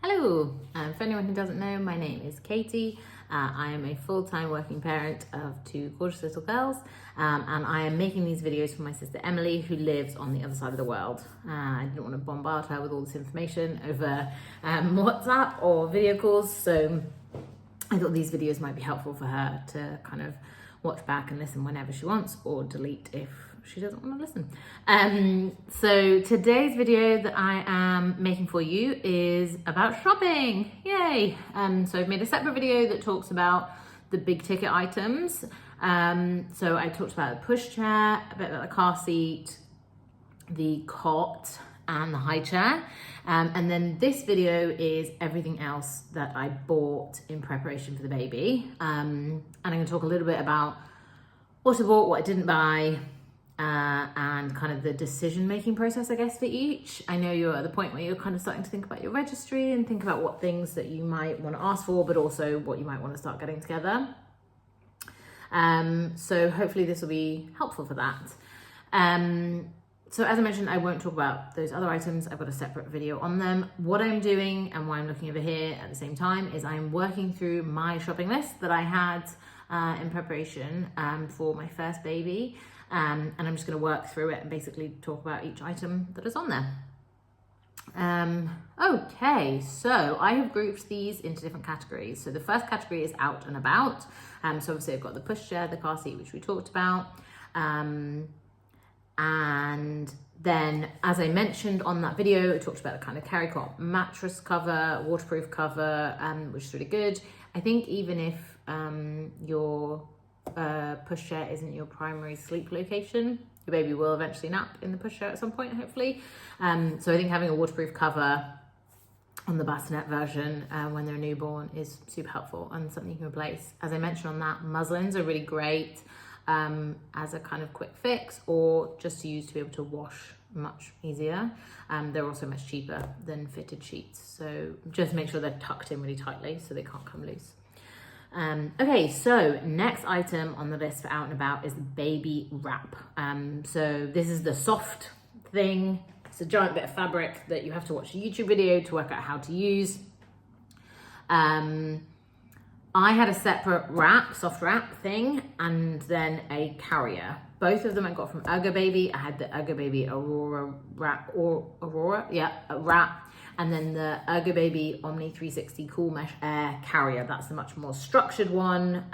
Hello, for anyone who doesn't know, my name is Katie. I am a full-time working parent of two gorgeous little girls, and I am making these videos for my sister Emily, who lives on the other side of the world. I didn't want to bombard her with all this information over WhatsApp or video calls, so I thought these videos might be helpful for her to kind of watch back and listen whenever she wants, or delete if she doesn't want to listen. So today's video that I am making for you is about shopping. Yay! So I've made a separate video that talks about the big ticket items. So I talked about the pushchair, a bit about the car seat, the cot, and the high chair. And then this video is everything else that I bought in preparation for the baby. And I'm going to talk a little bit about what I bought, what I didn't buy, and kind of the decision-making process, I guess, for each. I know you're at the point where you're kind of starting to think about your registry and think about what things that you might want to ask for, but also what you might want to start getting together. So hopefully this will be helpful for that. So as I mentioned, I won't talk about those other items. I've got a separate video on them. What I'm doing and why I'm looking over here at the same time is I'm working through my shopping list that I had in preparation for my first baby. And I'm just going to work through it and basically talk about each item that is on there. Okay, so I have grouped these into different categories. So the first category is out and about. So obviously I've got the pushchair, the car seat, which we talked about. And then, as I mentioned on that video, I talked about the kind of carry cot mattress cover, waterproof cover, which is really good. I think even if your pushchair isn't your primary sleep location, your baby will eventually nap in the pushchair at some point, hopefully. So I think having a waterproof cover on the bassinet version when they're a newborn is super helpful and something you can replace. As I mentioned on that, muslins are really great as a kind of quick fix, or just to use to be able to wash much easier. They're also much cheaper than fitted sheets, so just make sure they're tucked in really tightly so they can't come loose. Okay, so next item on the list for out and about is the baby wrap. So this is the soft thing. It's a giant bit of fabric that you have to watch a YouTube video to work out how to use. I had a separate wrap, soft wrap thing, and then a carrier. Both of them I got from Ergobaby. I had the Ergobaby Aurora wrap, wrap, and then the Ergobaby Omni 360 Cool Mesh Air carrier. That's the much more structured one.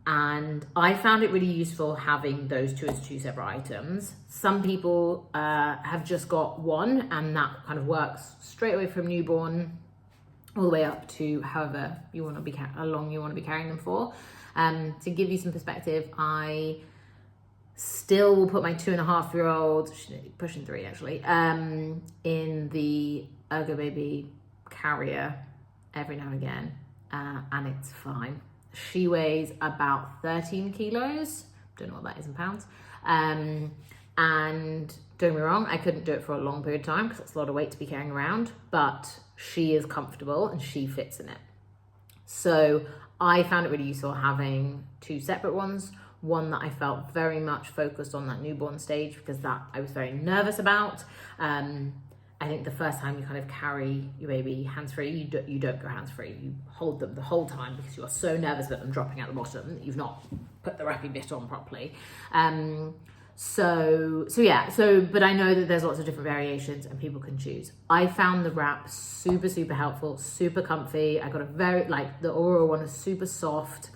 And I found it really useful having those two as two separate items. Some people have just got one, and that kind of works straight away from newborn all the way up to however you want to be how long you want to be carrying them for. To give you some perspective, I still will put my 2.5-year-old, pushing 3 actually, in the Ergobaby carrier every now and again, and it's fine. She weighs about 13 kilos. Don't know what that is in pounds. And don't get me wrong, I couldn't do it for a long period of time because it's a lot of weight to be carrying around, but she is comfortable and she fits in it. So I found it really useful having two separate ones. One that I felt very much focused on that newborn stage because that I was very nervous about. I think the first time you kind of carry your baby hands-free, you don't go hands-free. You hold them the whole time because you are so nervous about them dropping out the bottom that you've not put the wrapping bit on properly. But I know that there's lots of different variations and people can choose. I found the wrap super, super helpful, super comfy. I got a the Aurora one is super soft.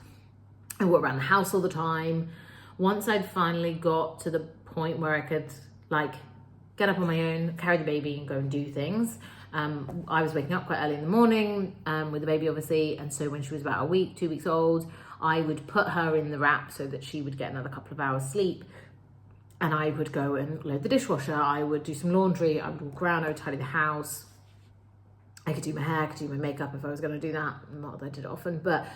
I wore it around the house all the time. Once I'd finally got to the point where I could get up on my own, carry the baby and go and do things. I was waking up quite early in the morning with the baby obviously. And so when she was about 2 weeks old, I would put her in the wrap so that she would get another couple of hours sleep. And I would go and load the dishwasher. I would do some laundry. I would walk around. I would tidy the house. I could do my hair. I could do my makeup if I was going to do that. Not that I did it often, but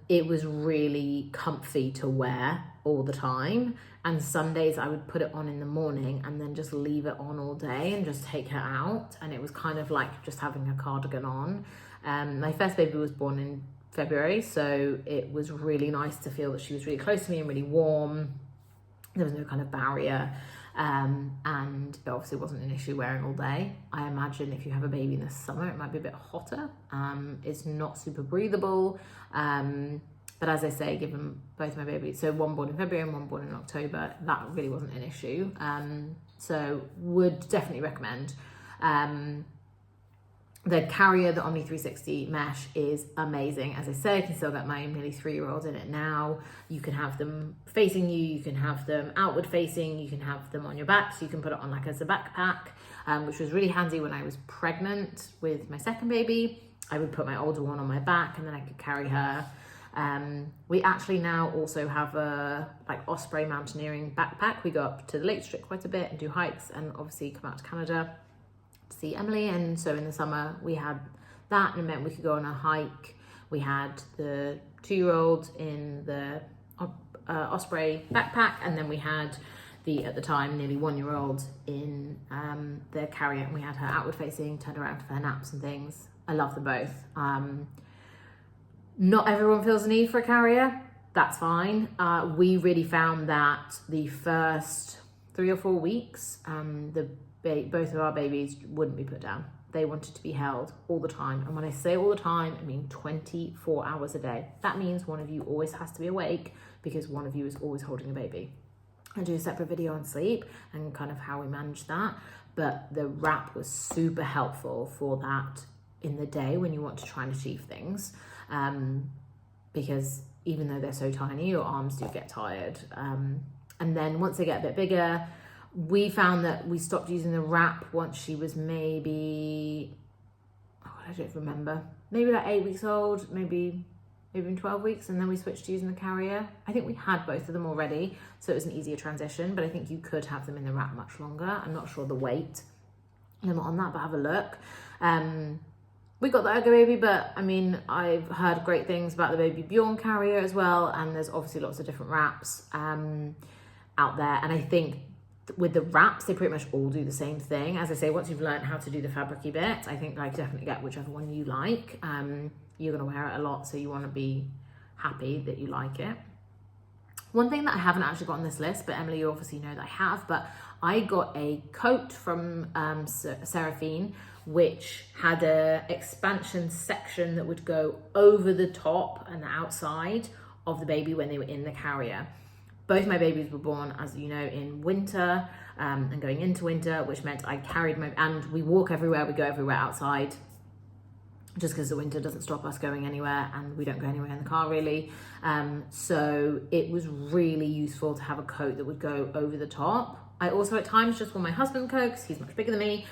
it was really comfy to wear all the time. And some days I would put it on in the morning and then just leave it on all day and just take her out. And it was kind of like just having a cardigan on. My first baby was born in February, so it was really nice to feel that she was really close to me and really warm. There was no kind of barrier. And it obviously wasn't an issue wearing all day. I imagine if you have a baby in the summer, it might be a bit hotter. It's not super breathable. But as I say, given both my babies, so one born in February and one born in October, that really wasn't an issue. So would definitely recommend. The Carrier, the Omni 360 mesh, is amazing. As I say, I can still get my nearly 3-year-old in it now. You can have them facing you, you can have them outward facing, you can have them on your back, so you can put it on like as a backpack, which was really handy when I was pregnant with my second baby. I would put my older one on my back and then I could carry her. We actually now also have a like Osprey mountaineering backpack. We go up to the Lake District quite a bit and do hikes, and obviously come out to Canada to see Emily. And so in the summer we had that, and it meant we could go on a hike. We had the 2-year-old in the Osprey backpack, and then we had the, at the time, nearly 1-year-old in the Carrier, and we had her outward facing, turned around for her naps and things. I love them both. Not everyone feels the need for a Carrier. That's fine. We really found that the first 3 or 4 weeks, both of our babies wouldn't be put down. They wanted to be held all the time. And when I say all the time, I mean 24 hours a day. That means one of you always has to be awake because one of you is always holding a baby. I do a separate video on sleep and kind of how we manage that. But the wrap was super helpful for that in the day when you want to try and achieve things. Because even though they're so tiny, your arms do get tired. And then once they get a bit bigger, we found that we stopped using the wrap once she was maybe, I don't remember, maybe like 8 weeks old, maybe even 12 weeks, and then we switched to using the Carrier. I think we had both of them already, so it was an easier transition, but I think you could have them in the wrap much longer. I'm not sure the weight limit on that, but have a look. We got the Ergo Baby, but I mean, I've heard great things about the Baby Bjorn Carrier as well, and there's obviously lots of different wraps out there, and I think with the wraps, they pretty much all do the same thing. As I say, once you've learned how to do the fabricy bit, I think like definitely get whichever one you like. You're gonna wear it a lot, so you wanna be happy that you like it. One thing that I haven't actually got on this list, but Emily, you obviously know that I have, but I got a coat from Seraphine, which had a expansion section that would go over the top and the outside of the baby when they were in the Carrier. Both my babies were born, as you know, in winter and going into winter, which meant I carried and we walk everywhere, we go everywhere outside, just because the winter doesn't stop us going anywhere, and we don't go anywhere in the car really. So it was really useful to have a coat that would go over the top. I also at times just wore my husband's coat because he's much bigger than me.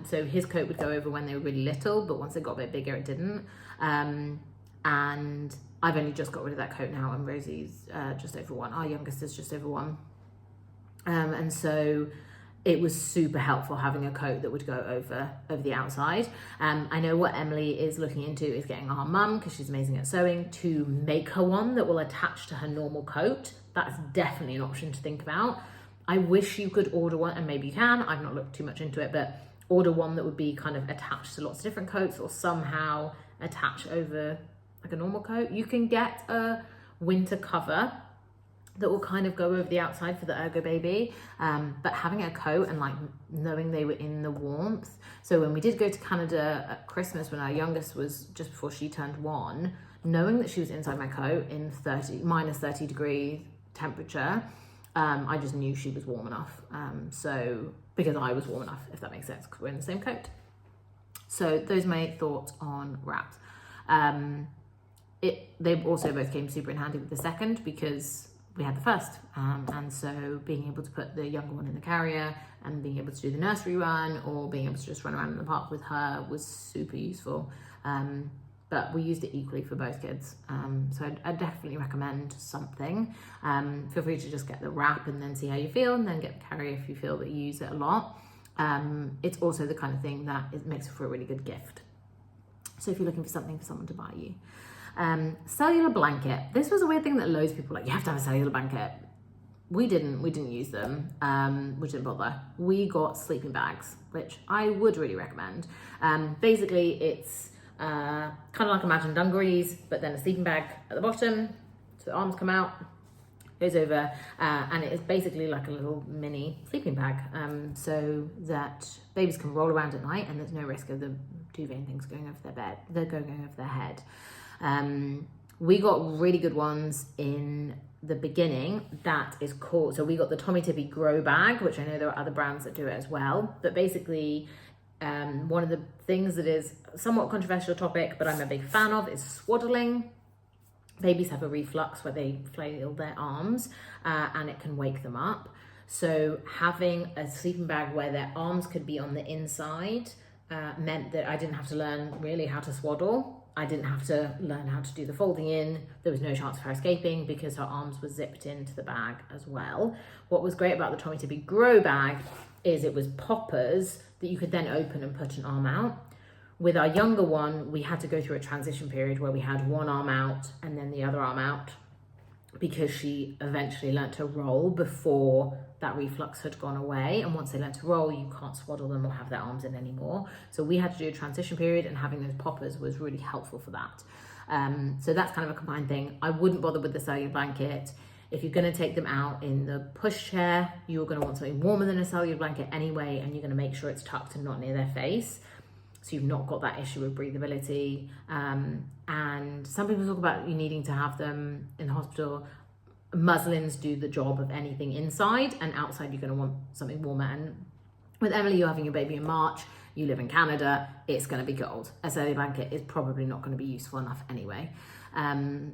So his coat would go over when they were really little, but once they got a bit bigger, it didn't. And I've only just got rid of that coat now, and Rosie's just over 1. Our youngest is just over 1. And so it was super helpful having a coat that would go over the outside. I know what Emily is looking into is getting our mum, because she's amazing at sewing, to make her one that will attach to her normal coat. That's definitely an option to think about. I wish you could order one, and maybe you can, I've not looked too much into it, but order one that would be kind of attached to lots of different coats, or somehow attach over like a normal coat. You can get a winter cover that will kind of go over the outside for the Ergo Baby, but having a coat and like knowing they were in the warmth. So when we did go to Canada at Christmas, when our youngest was just before she turned 1, knowing that she was inside my coat in minus 30 degree temperature, I just knew she was warm enough. So because I was warm enough, if that makes sense, because we're in the same coat. So those are my thoughts on wraps. They also both came super in handy with the second, because we had the first, and so being able to put the younger one in the Carrier and being able to do the nursery run, or being able to just run around in the park with her, was super useful. But we used it equally for both kids, so I'd definitely recommend something. Feel free to just get the wrap and then see how you feel, and then get the Carrier if you feel that you use it a lot. It's also the kind of thing that it makes for a really good gift. So if you're looking for something for someone to buy you. Cellular blanket. This was a weird thing that loads of people were like, you have to have a cellular blanket. We didn't use them, we didn't bother. We got sleeping bags, which I would really recommend. Basically it's kind of like Imagine dungarees, but then a sleeping bag at the bottom, so the arms come out. goes over, and it is basically like a little mini sleeping bag, so that babies can roll around at night and there's no risk of the duvet and things going over their bed, they're going over their head. We got really good ones in the beginning that is called, so we got the Tommy Tippy Grow Bag, which I know there are other brands that do it as well, but basically one of the things that is a somewhat controversial topic, but I'm a big fan of, is swaddling. Babies have a reflux where they flail their arms, and it can wake them up. So having a sleeping bag where their arms could be on the inside meant that I didn't have to learn really how to swaddle. I didn't have to learn how to do the folding in. There was no chance of her escaping because her arms were zipped into the bag as well. What was great about the Tommy Tippy Grow Bag is it was poppers that you could then open and put an arm out. With our younger one, we had to go through a transition period where we had one arm out and then the other arm out, because she eventually learnt to roll before that reflux had gone away. And once they learnt to roll, you can't swaddle them or have their arms in anymore. So we had to do a transition period, and having those poppers was really helpful for that. So that's kind of a combined thing. I wouldn't bother with the cellular blanket. If you're going to take them out in the pushchair, you're going to want something warmer than a cellular blanket anyway, and you're going to make sure it's tucked and not near their face, so you've not got that issue of breathability. And some people talk about you needing to have them in the hospital. Muslins do the job of anything inside, and outside you're going to want something warmer. And with Emily, you're having your baby in March, you live in Canada, it's going to be cold. A cellular blanket is probably not going to be useful enough anyway.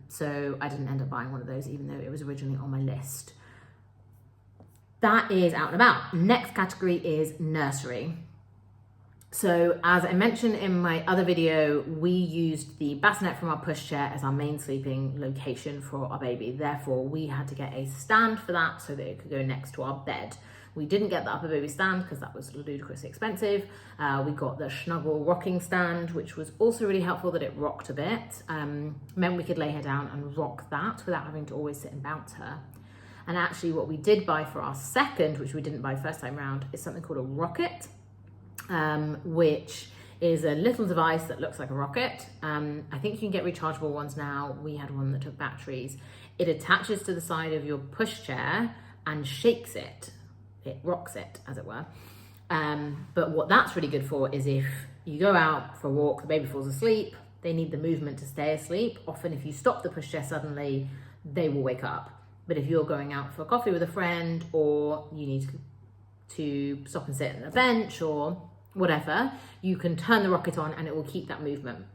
So I didn't end up buying one of those, even though it was originally on my list. That is out and about. Next category is nursery. So as I mentioned in my other video, we used the bassinet from our pushchair as our main sleeping location for our baby. Therefore, we had to get a stand for that so that it could go next to our bed. We didn't get the upper baby stand because that was ludicrously expensive. We got the Snuggle rocking stand, which was also really helpful that it rocked a bit. Meant we could lay her down and rock that without having to always sit and bounce her. And actually what we did buy for our second, which we didn't buy first time round, is something called a rocket. Which is a little device that looks like a rocket. I think you can get rechargeable ones now. We had one that took batteries. It attaches to the side of your pushchair and shakes it. It rocks it, as it were. But what that's really good for is if you go out for a walk, the baby falls asleep, they need the movement to stay asleep. Often if you stop the pushchair suddenly, they will wake up. But if you're going out for coffee with a friend, or you need to stop and sit on a bench or whatever, you can turn the rocket on and it will keep that movement.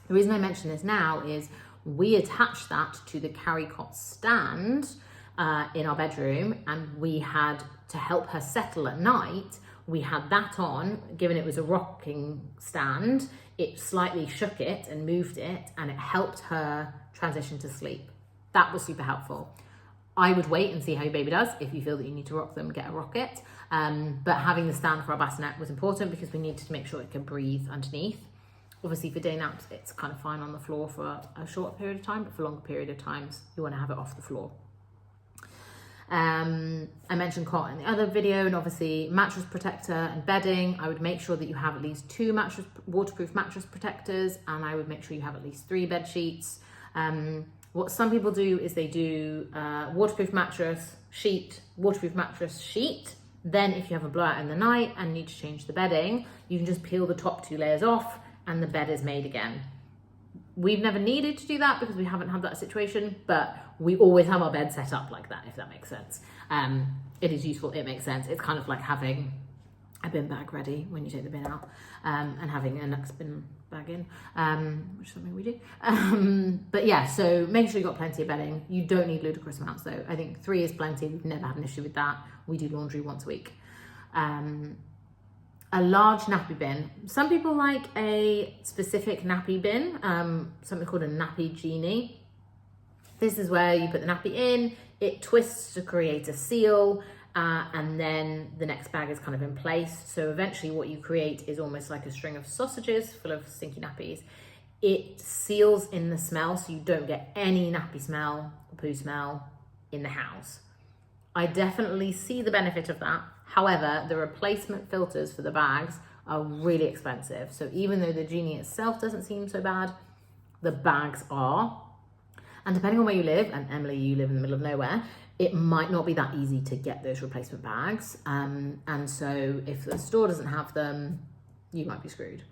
The reason I mention this now is we attached that to the carry cot stand in our bedroom, and we had to help her settle at night. We had that on, given it was a rocking stand, it slightly shook it and moved it, and it helped her transition to sleep. That was super helpful. I would wait and see how your baby does. If you feel that you need to rock them, get a rocket. But having the stand for our bassinet was important because we needed to make sure it can breathe underneath. Obviously for day naps, it's kind of fine on the floor for a short period of time, but for longer period of times, you want to have it off the floor. I mentioned cot in the other video, and obviously mattress protector and bedding. I would make sure that you have at least 2 waterproof mattress protectors, and I would make sure you have at least 3 bed sheets. What some people do is they do waterproof mattress sheet, waterproof mattress sheet. Then if you have a blowout in the night and need to change the bedding, you can just peel the top 2 layers off and the bed is made again. We've never needed to do that because we haven't had that situation, but we always have our bed set up like that, if that makes sense. It is useful, it makes sense. It's kind of like having a bin bag ready when you take the bin out, and having a next bin bag in, which is something we do. But yeah, so make sure you've got plenty of bedding. You don't need ludicrous amounts though. I think 3 is plenty. We've never had an issue with that. We do laundry once a week. A large nappy bin. Some people like a specific nappy bin, something called a nappy genie. This is where you put the nappy in, it twists to create a seal, and then the next bag is kind of in place. So eventually what you create is almost like a string of sausages full of stinky nappies. It seals in the smell, so you don't get any nappy smell or poo smell in the house. I definitely see the benefit of that. However, the replacement filters for the bags are really expensive. So even though the genie itself doesn't seem so bad, the bags are. And depending on where you live, and Emily, you live in the middle of nowhere, it might not be that easy to get those replacement bags. And so if the store doesn't have them, you might be screwed.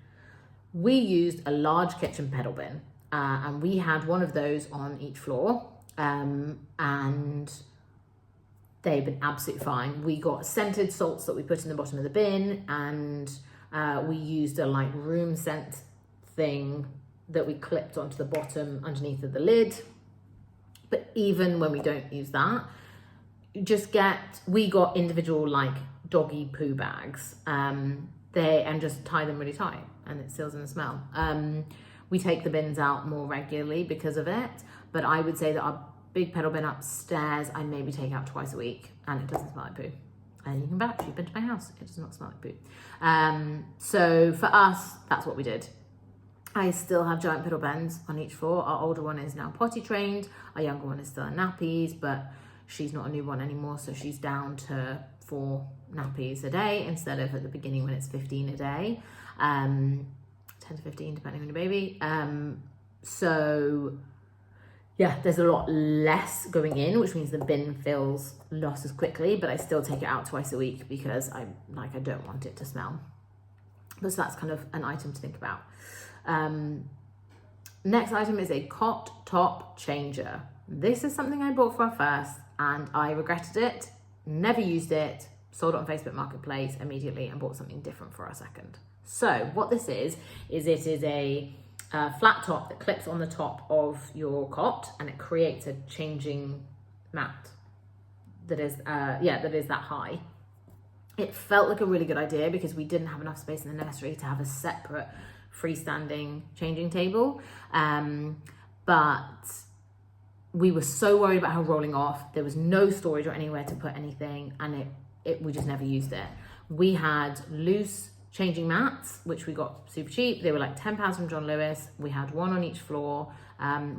We used a large kitchen pedal bin, and we had one of those on each floor, and they've been absolutely fine. We got scented salts that we put in the bottom of the bin, and we used a like room scent thing that we clipped onto the bottom underneath of the lid. But even when we don't use that, we got individual like doggy poo bags, and just tie them really tight, and it seals in the smell. We take the bins out more regularly because of it, but I would say that our big pedal bin upstairs, I maybe take out twice a week, and it doesn't smell like poo. And you can vouch, you've been to my house, it does not smell like poo. So for us, that's what we did. I still have giant pedal bins on each floor. Our older one is now potty trained. Our younger one is still in nappies, but she's not a newborn anymore, so she's down to 4 nappies a day instead of at the beginning when it's 15 a day. 10 to 15, depending on your baby. So yeah, there's a lot less going in, which means the bin fills not as quickly, but I still take it out twice a week because I don't want it to smell. But so that's kind of an item to think about. Next item is a cot top changer. This is something I bought for our first, and I regretted it, never used it, sold it on Facebook Marketplace immediately, and bought something different for our second. So what this is it is a flat top that clips on the top of your cot, and it creates a changing mat that is that high. It felt like a really good idea because we didn't have enough space in the nursery to have a separate freestanding changing table, but we were so worried about her rolling off. There was no storage or anywhere to put anything, and we just never used it. We had loose changing mats, which we got super cheap. They were like £10 from John Lewis. We had one on each floor.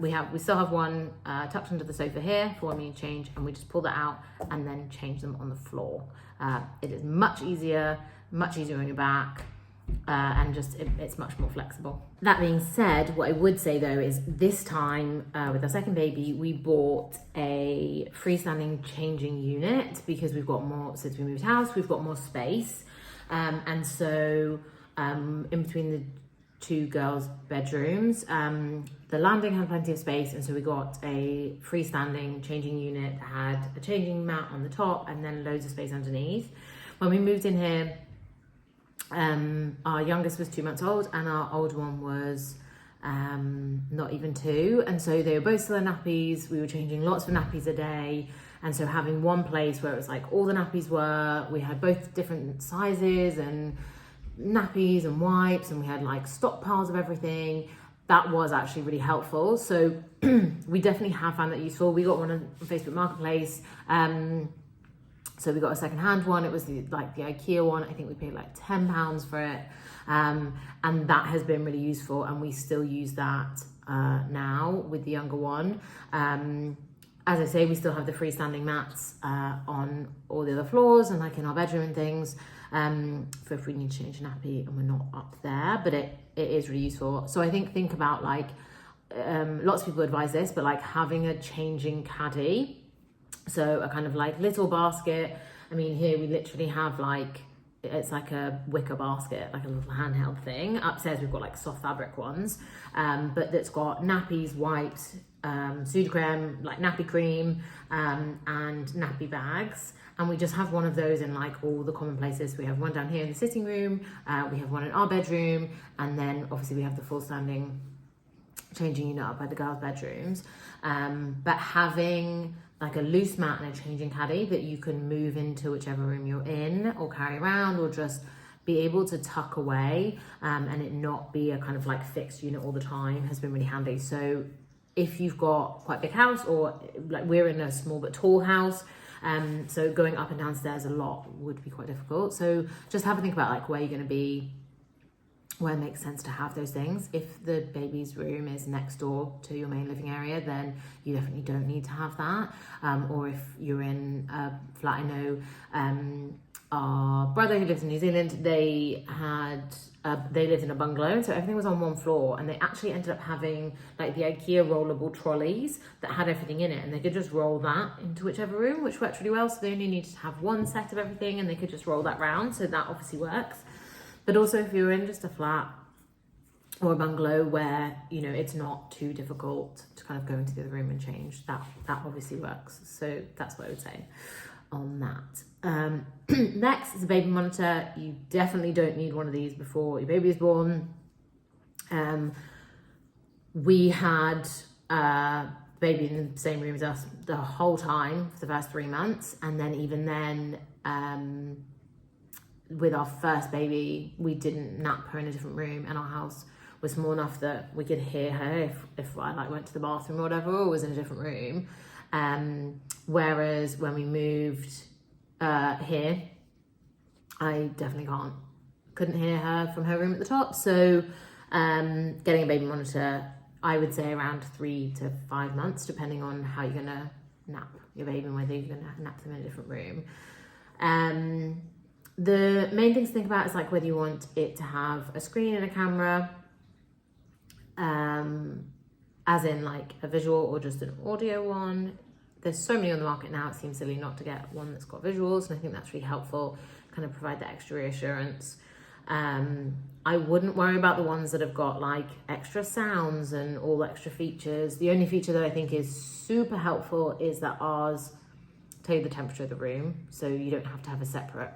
We still have one tucked under the sofa here for when we change, and we just pull that out and then change them on the floor. It is much easier on your back, and it's much more flexible. That being said, what I would say though is this time with our second baby, we bought a freestanding changing unit because we've got more, since we moved house, we've got more space. And so in between the 2 girls' bedrooms, the landing had plenty of space, and so we got a freestanding changing unit that had a changing mat on the top and then loads of space underneath. When we moved in here, our youngest was 2 months old and our older one was not even 2, and so they were both still in nappies. We were changing lots of nappies a day, and so having one place where it was like all the nappies we had both different sizes and nappies and wipes, and we had like stockpiles of everything. That was actually really helpful. So we definitely have found that useful. We got one on Facebook Marketplace. So we got a second-hand one. It was the IKEA one. I think we paid like £10 for it. And that has been really useful. And we still use that now with the younger one. As I say, we still have the freestanding mats on all the other floors and like in our bedroom and things, for if we need to change a nappy and we're not up there, but it is really useful. So I think about like, lots of people advise this, but like having a changing caddy. So a kind of like little basket. I mean, here we literally have like, it's like a wicker basket, like a little handheld thing. Upstairs we've got like soft fabric ones, but that's got nappies, wipes, Sudocrem, like nappy cream, and nappy bags. And we just have one of those in like all the common places. We have one down here in the sitting room, we have one in our bedroom, and then obviously we have the full standing changing unit up by the girls' bedrooms. But having like a loose mat and a changing caddy that you can move into whichever room you're in or carry around, or just be able to tuck away, and it not be a kind of like fixed unit all the time, has been really handy. So if you've got quite a big house, or like we're in a small but tall house, so going up and downstairs a lot would be quite difficult. So just have a think about like where you're going to be, where it makes sense to have those things. If the baby's room is next door to your main living area, then you definitely don't need to have that. Or if you're in a flat, I know our brother who lives in New Zealand, they lived in a bungalow, so everything was on one floor, and they actually ended up having like the IKEA rollable trolleys that had everything in it, and they could just roll that into whichever room, which worked really well. So they only needed to have one set of everything, and they could just roll that round. So that obviously works. But also, if you're in just a flat or a bungalow where, you know, it's not too difficult to kind of go into the other room and change, that obviously works. So that's what I would say on that. Next is a baby monitor. You definitely don't need one of these before your baby is born. We had baby in the same room as us the whole time for the first 3 months, and then even then, with our first baby, we didn't nap her in a different room, and our house was small enough that we could hear her if I like went to the bathroom or whatever, or was in a different room. Whereas when we moved here, I definitely couldn't hear her from her room at the top. So getting a baby monitor, I would say around 3 to 5 months, depending on how you're gonna nap your baby and whether you're gonna nap them in a different room. The main things to think about is like whether you want it to have a screen and a camera, as in like a visual or just an audio one. There's so many on the market now, it seems silly not to get one that's got visuals, and I think that's really helpful, kind of provide that extra reassurance. I wouldn't worry about the ones that have got like extra sounds and all extra features. The only feature that I think is super helpful is that ours tell you the temperature of the room, so you don't have to have a separate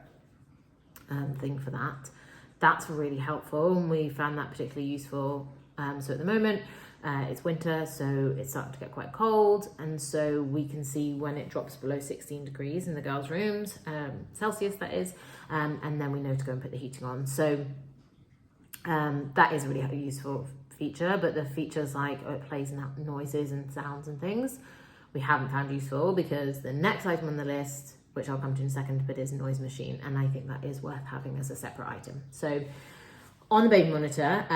thing for that. That's really helpful, and we found that particularly useful. So at the moment, it's winter, so it's starting to get quite cold, and so we can see when it drops below 16 degrees in the girls' rooms, Celsius that is, and then we know to go and put the heating on. So that is a really useful feature, but the features like it plays noises and sounds and things, we haven't found useful, because the next item on the list, which I'll come to in a second, but is noise machine, and I think that is worth having as a separate item. So on the baby monitor,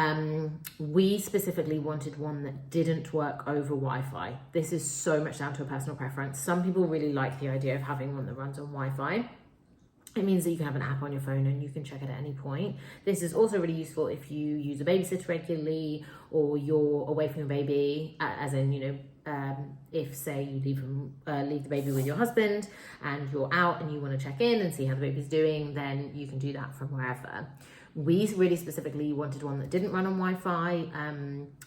we specifically wanted one that didn't work over Wi-Fi. This is so much down to a personal preference. Some people really like the idea of having one that runs on Wi-Fi. It means that you can have an app on your phone and you can check it at any point. This is also really useful if you use a babysitter regularly, or you're away from your baby, as in, you know, if say you leave the baby with your husband and you're out and you want to check in and see how the baby's doing, then you can do that from wherever. We really specifically wanted one that didn't run on Wi-Fi.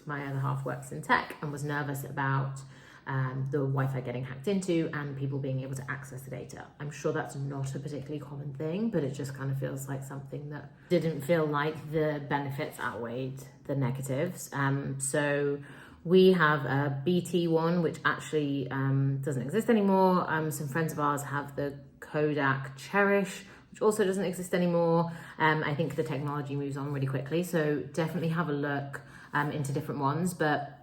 My other half works in tech and was nervous about the Wi-Fi getting hacked into and people being able to access the data. I'm sure that's not a particularly common thing, but it just kind of feels like something that didn't feel like the benefits outweighed the negatives. So we have a BT one, which actually doesn't exist anymore. Some friends of ours have the Kodak Cherish, which also doesn't exist anymore. I think the technology moves on really quickly, so definitely have a look into different ones. But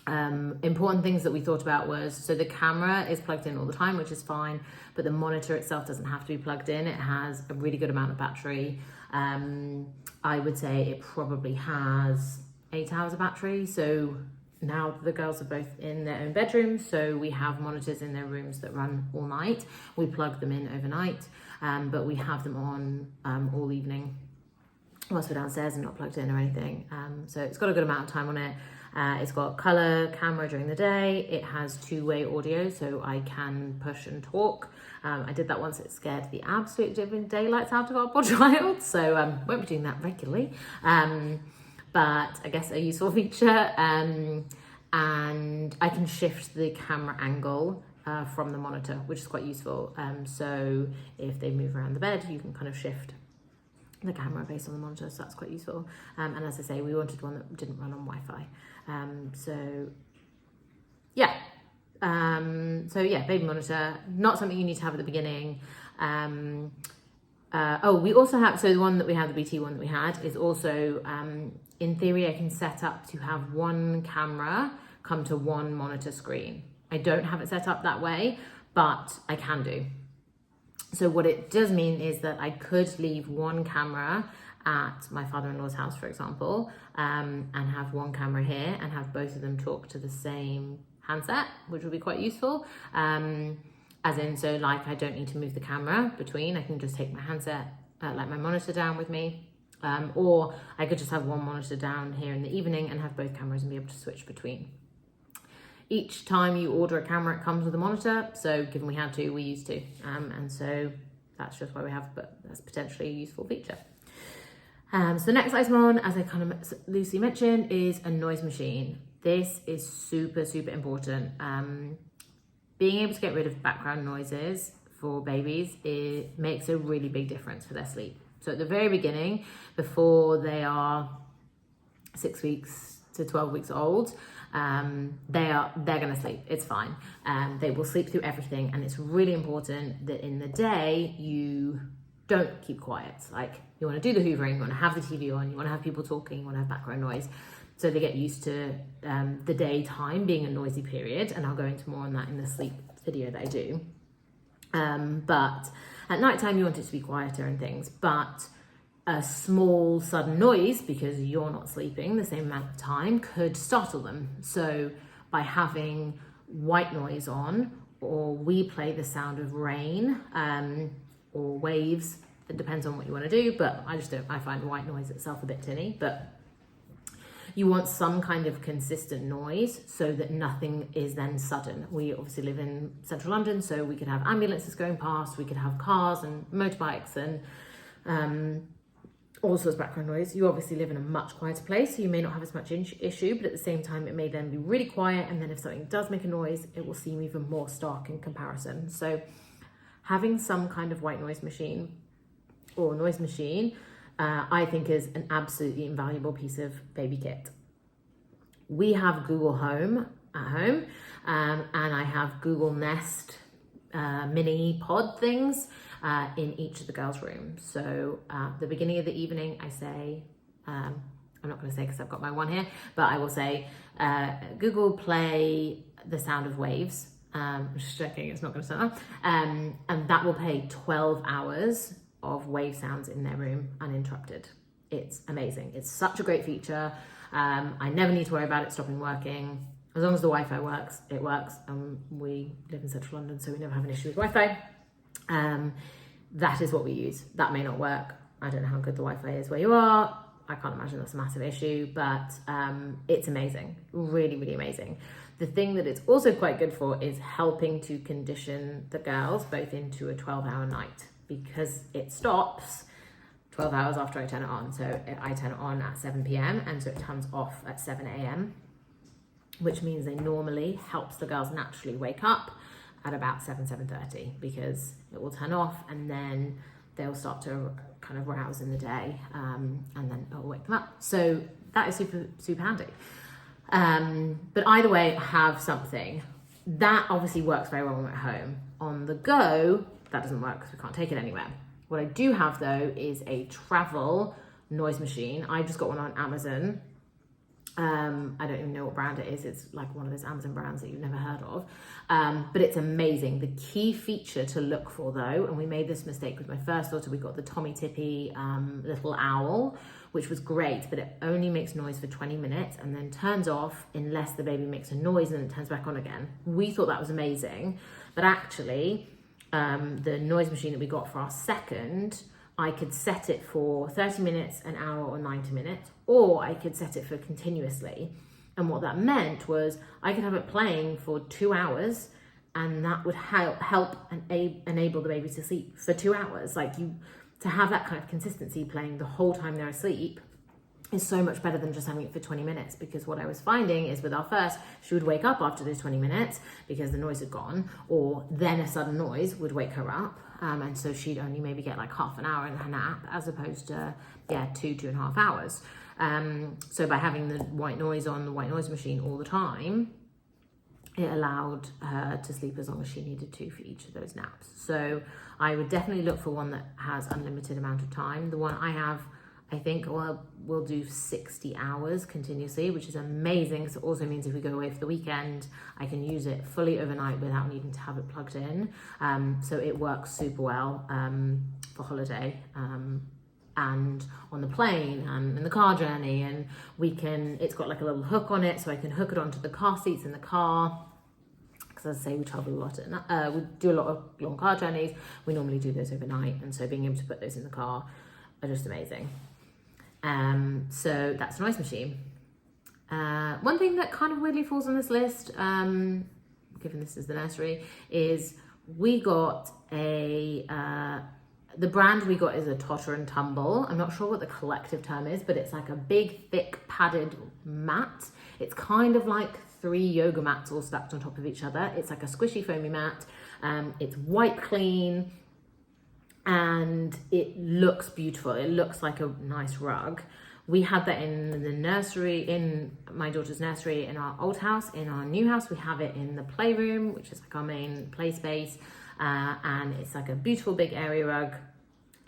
important things that we thought about was, so the camera is plugged in all the time, which is fine, but the monitor itself doesn't have to be plugged in. It has a really good amount of battery. I would say it probably has 8 hours of battery. So now the girls are both in their own bedrooms, so we have monitors in their rooms that run all night. We plug them in overnight, but we have them on all evening whilst we're downstairs and not plugged in or anything. So it's got a good amount of time on it. It's got color camera during the day. It has two-way audio, so I can push and talk. I did that once. It scared the absolute living daylights out of our poor child, so won't be doing that regularly. But I guess a useful feature. And I can shift the camera angle from the monitor, which is quite useful. So if they move around the bed, you can kind of shift the camera based on the monitor, so that's quite useful. And as I say, we wanted one that didn't run on Wi-Fi. So yeah, baby monitor, not something you need to have at the beginning. We also have, so the one that we have, the BT one that we had, is also, in theory, I can set up to have one camera come to one monitor screen. I don't have it set up that way, but I can do. So what it does mean is that I could leave one camera at my father-in-law's house, for example, and have one camera here and have both of them talk to the same handset, which would be quite useful. As in, so like I don't need to move the camera between, I can just take my handset, like my monitor down with me. Or I could just have one monitor down here in the evening and have both cameras and be able to switch between. Each time you order a camera, it comes with a monitor. So given we had to, we used to. And so that's just why we have, but that's potentially a useful feature. So the next item on, as I kind of loosely mentioned, is a noise machine. This is super, super important. Being able to get rid of background noises for babies, it makes a really big difference for their sleep. So at the very beginning, before they are 6 weeks to 12 weeks old, they're going to sleep. It's fine. They will sleep through everything, and it's really important that in the day you don't keep quiet. Like, you want to do the hoovering, you want to have the TV on, you want to have people talking, you want to have background noise. So they get used to the daytime being a noisy period, and I'll go into more on that in the sleep video that I do. But at nighttime you want it to be quieter and things, but a small sudden noise, because you're not sleeping the same amount of time, could startle them. So by having white noise on, or we play the sound of rain or waves, it depends on what you want to do, but I find white noise itself a bit tinny, but you want some kind of consistent noise so that nothing is then sudden. We obviously live in central London, so we could have ambulances going past, we could have cars and motorbikes and all sorts of background noise. You obviously live in a much quieter place, so you may not have as much issue, but at the same time it may then be really quiet, and then if something does make a noise, it will seem even more stark in comparison. So having some kind of white noise machine or noise machine, I think is an absolutely invaluable piece of baby kit. We have Google Home at home, and I have Google Nest mini pod things in each of the girls' rooms. So at the beginning of the evening, I say, I'm not going to say because I've got my one here, but I will say, Google play the sound of waves. Just checking it's not going to sound up. And that will play 12 hours of wave sounds in their room uninterrupted. It's amazing. It's such a great feature. I never need to worry about it stopping working. As long as the Wi-Fi works, it works. We live in central London, so we never have an issue with Wi-Fi. That is what we use. That may not work. I don't know how good the Wi-Fi is where you are. I can't imagine that's a massive issue, but it's amazing. Really, really amazing. The thing that it's also quite good for is helping to condition the girls both into a 12-hour night, because it stops 12 hours after I turn it on. So I turn it on at 7 p.m. and so it turns off at 7 a.m., which means they normally helps the girls naturally wake up at about 7:30, because it will turn off and then they'll start to kind of rouse in the day, and then it'll wake them up. So that is super, super handy. But either way, have something. That obviously works very well when we're at home. On the go, that doesn't work because we can't take it anywhere. What I do have though is a travel noise machine. I just got one on Amazon. I don't even know what brand it is. It's like one of those Amazon brands that you've never heard of. But it's amazing. The key feature to look for though, and we made this mistake with my first daughter, we got the Tommy Tippy little owl, which was great, but it only makes noise for 20 minutes and then turns off unless the baby makes a noise and then it turns back on again. We thought that was amazing, but actually the noise machine that we got for our second, I could set it for 30 minutes, an hour, or 90 minutes, or I could set it for continuously. And what that meant was I could have it playing for 2 hours, and that would help enable the baby to sleep for 2 hours. Like, to have that kind of consistency playing the whole time they're asleep is so much better than just having it for 20 minutes, because what I was finding is with our first, she would wake up after those 20 minutes because the noise had gone, or then a sudden noise would wake her up. And so she'd only maybe get like half an hour in her nap, as opposed to, 2.5 hours. So by having the white noise on the white noise machine all the time, it allowed her to sleep as long as she needed to for each of those naps. So I would definitely look for one that has unlimited amount of time. The one I have, I think we'll do 60 hours continuously, which is amazing. So it also means if we go away for the weekend, I can use it fully overnight without needing to have it plugged in. So it works super well for holiday and on the plane and in the car journey. And it's got like a little hook on it, so I can hook it onto the car seats in the car. because as I say, we travel a lot, we do a lot of long car journeys. We normally do those overnight, and so being able to put those in the car are just amazing. So that's a noise machine. One thing that kind of weirdly falls on this list, given this is the nursery, is we got the brand we got is a Totter and Tumble. I'm not sure what the collective term is, but it's like a big, thick, padded mat. It's kind of like 3 yoga mats all stacked on top of each other. It's like a squishy, foamy mat. It's white clean, and it looks beautiful. It looks like a nice rug. We had that in the nursery, in my daughter's nursery, in our old house. In our new house, we have it in the playroom, which is like our main play space. And it's like a beautiful big area rug.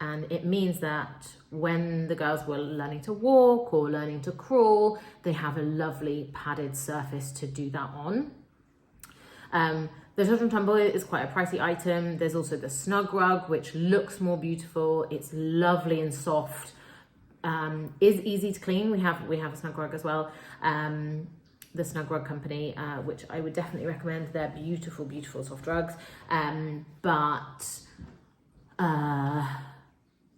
And it means that when the girls were learning to walk or learning to crawl, they have a lovely padded surface to do that on. The Totter and Tumble is quite a pricey item. There's also the Snug Rug, which looks more beautiful. It's lovely and soft. Is easy to clean. We have a Snug Rug as well. The Snug Rug company, which I would definitely recommend. They're beautiful, beautiful soft rugs. But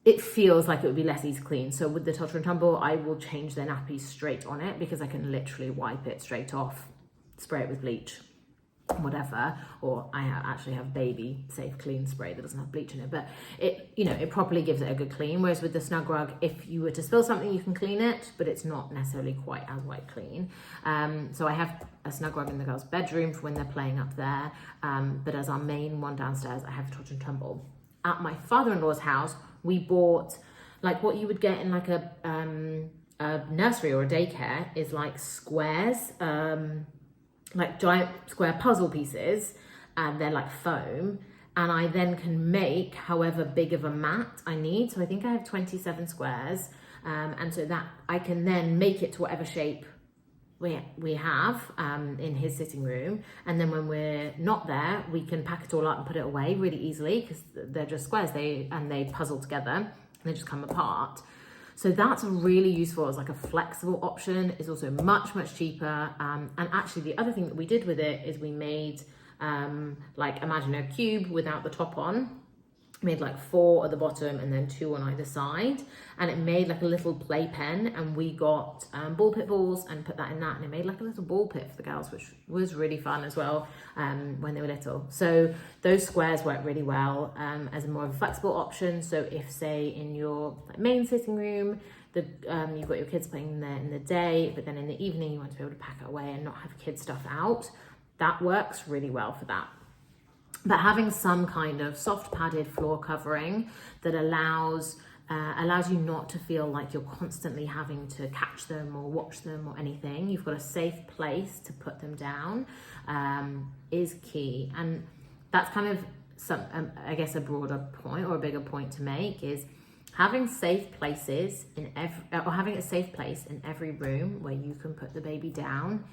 it feels like it would be less easy to clean. So with the Totter and Tumble, I will change their nappies straight on it because I can literally wipe it straight off, spray it with bleach, whatever. Or I actually have baby safe clean spray that doesn't have bleach in it, but it properly gives it a good clean. Whereas with the Snug Rug, if you were to spill something, you can clean it, but it's not necessarily quite as white clean. So I have a Snug Rug in the girls' bedroom for when they're playing up there. But as our main one downstairs, I have Totter and Tumble. At my father-in-law's house, we bought like what you would get in like a nursery or a daycare is like squares, like giant square puzzle pieces, and they're like foam. And I then can make however big of a mat I need. So I think I have 27 squares. And so that I can then make it to whatever shape we have in his sitting room. And then when we're not there, we can pack it all up and put it away really easily because they're just squares, they puzzle together and they just come apart. So that's really useful as like a flexible option. It's also much, much cheaper. And actually the other thing that we did with it is we made like imagine a cube without the top on. Made like 4 at the bottom and then 2 on either side, and it made like a little play pen, and we got ball pit balls and put that in that, and it made like a little ball pit for the girls, which was really fun as well when they were little. So those squares work really well as a more of a flexible option. So if say in your main sitting room you've got your kids playing there in the day, but then in the evening you want to be able to pack it away and not have kids stuff out, that works really well for that. But having some kind of soft padded floor covering that allows you not to feel like you're constantly having to catch them or watch them or anything. You've got a safe place to put them down is key. And that's kind of I guess a broader point or a bigger point to make is having safe places having a safe place in every room where you can put the baby down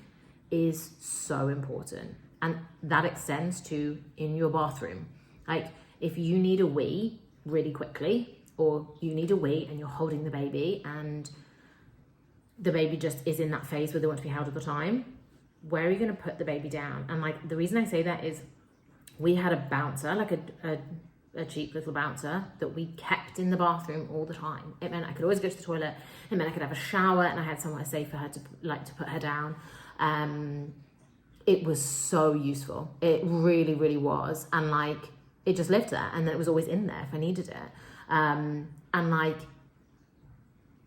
is so important. And that extends to in your bathroom. Like if you need a wee really quickly, or you need a wee and you're holding the baby and the baby just is in that phase where they want to be held all the time, where are you going to put the baby down? And like the reason I say that is we had a bouncer, like a cheap little bouncer that we kept in the bathroom all the time. It meant I could always go to the toilet. It meant I could have a shower and I had somewhere safe for her to put her down. It was so useful. It really, really was. And like, it just lived there and then it was always in there if I needed it. And like,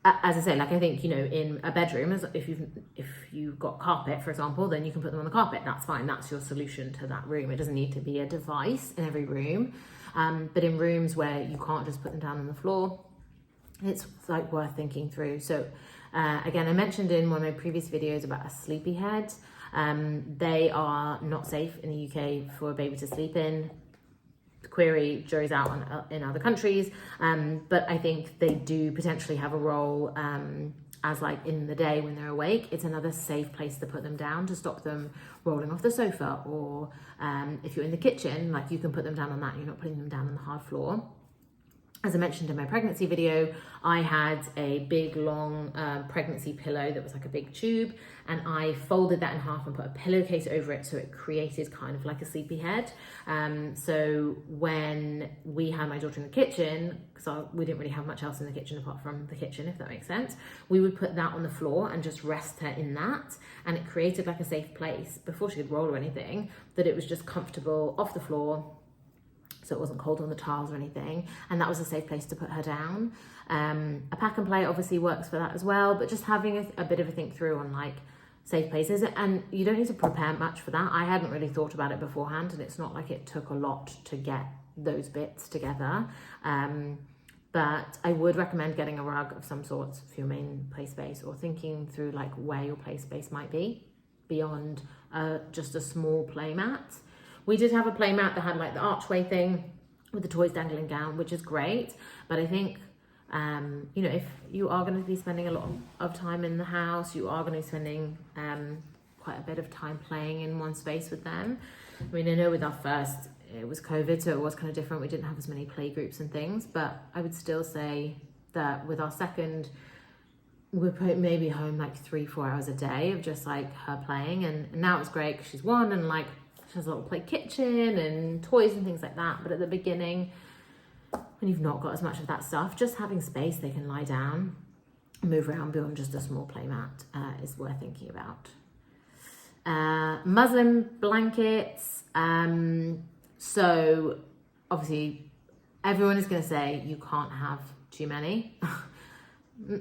as I say, like I think, in a bedroom, if you've got carpet, for example, then you can put them on the carpet. That's fine. That's your solution to that room. It doesn't need to be a device in every room. But in rooms where you can't just put them down on the floor, it's like worth thinking through. So again, I mentioned in one of my previous videos about a sleepy head. They are not safe in the UK for a baby to sleep in. Query, jury's out in other countries, but I think they do potentially have a role as like in the day when they're awake. It's another safe place to put them down to stop them rolling off the sofa, or if you're in the kitchen, like you can put them down on that, you're not putting them down on the hard floor. As I mentioned in my pregnancy video, I had a big long pregnancy pillow that was like a big tube, and I folded that in half and put a pillowcase over it so it created kind of like a sleepy head. So when we had my daughter in the kitchen, because we didn't really have much else in the kitchen apart from the kitchen, if that makes sense, we would put that on the floor and just rest her in that, and it created like a safe place before she could roll or anything, that it was just comfortable off the floor, so it wasn't cold on the tiles or anything, and that was a safe place to put her down. A pack and play obviously works for that as well, but just having a bit of a think through on like safe places, and you don't need to prepare much for that. I hadn't really thought about it beforehand, and it's not like it took a lot to get those bits together. But I would recommend getting a rug of some sort for your main play space, or thinking through like where your play space might be beyond just a small play mat. We did have a play mat that had like the archway thing with the toys dangling down, which is great. But I think, you know, if you are going to be spending a lot of time in the house, you are going to be spending quite a bit of time playing in one space with them. I mean, I know with our first, it was COVID, so it was kind of different. We didn't have as many play groups and things, but I would still say that with our second, we're maybe home like 3-4 hours a day of just like her playing. And now it's great because she's one, and like, she has a little play kitchen and toys and things like that. But at the beginning, when you've not got as much of that stuff, just having space they can lie down, move around beyond just a small play mat is worth thinking about. Muslin blankets. So obviously everyone is going to say you can't have too many.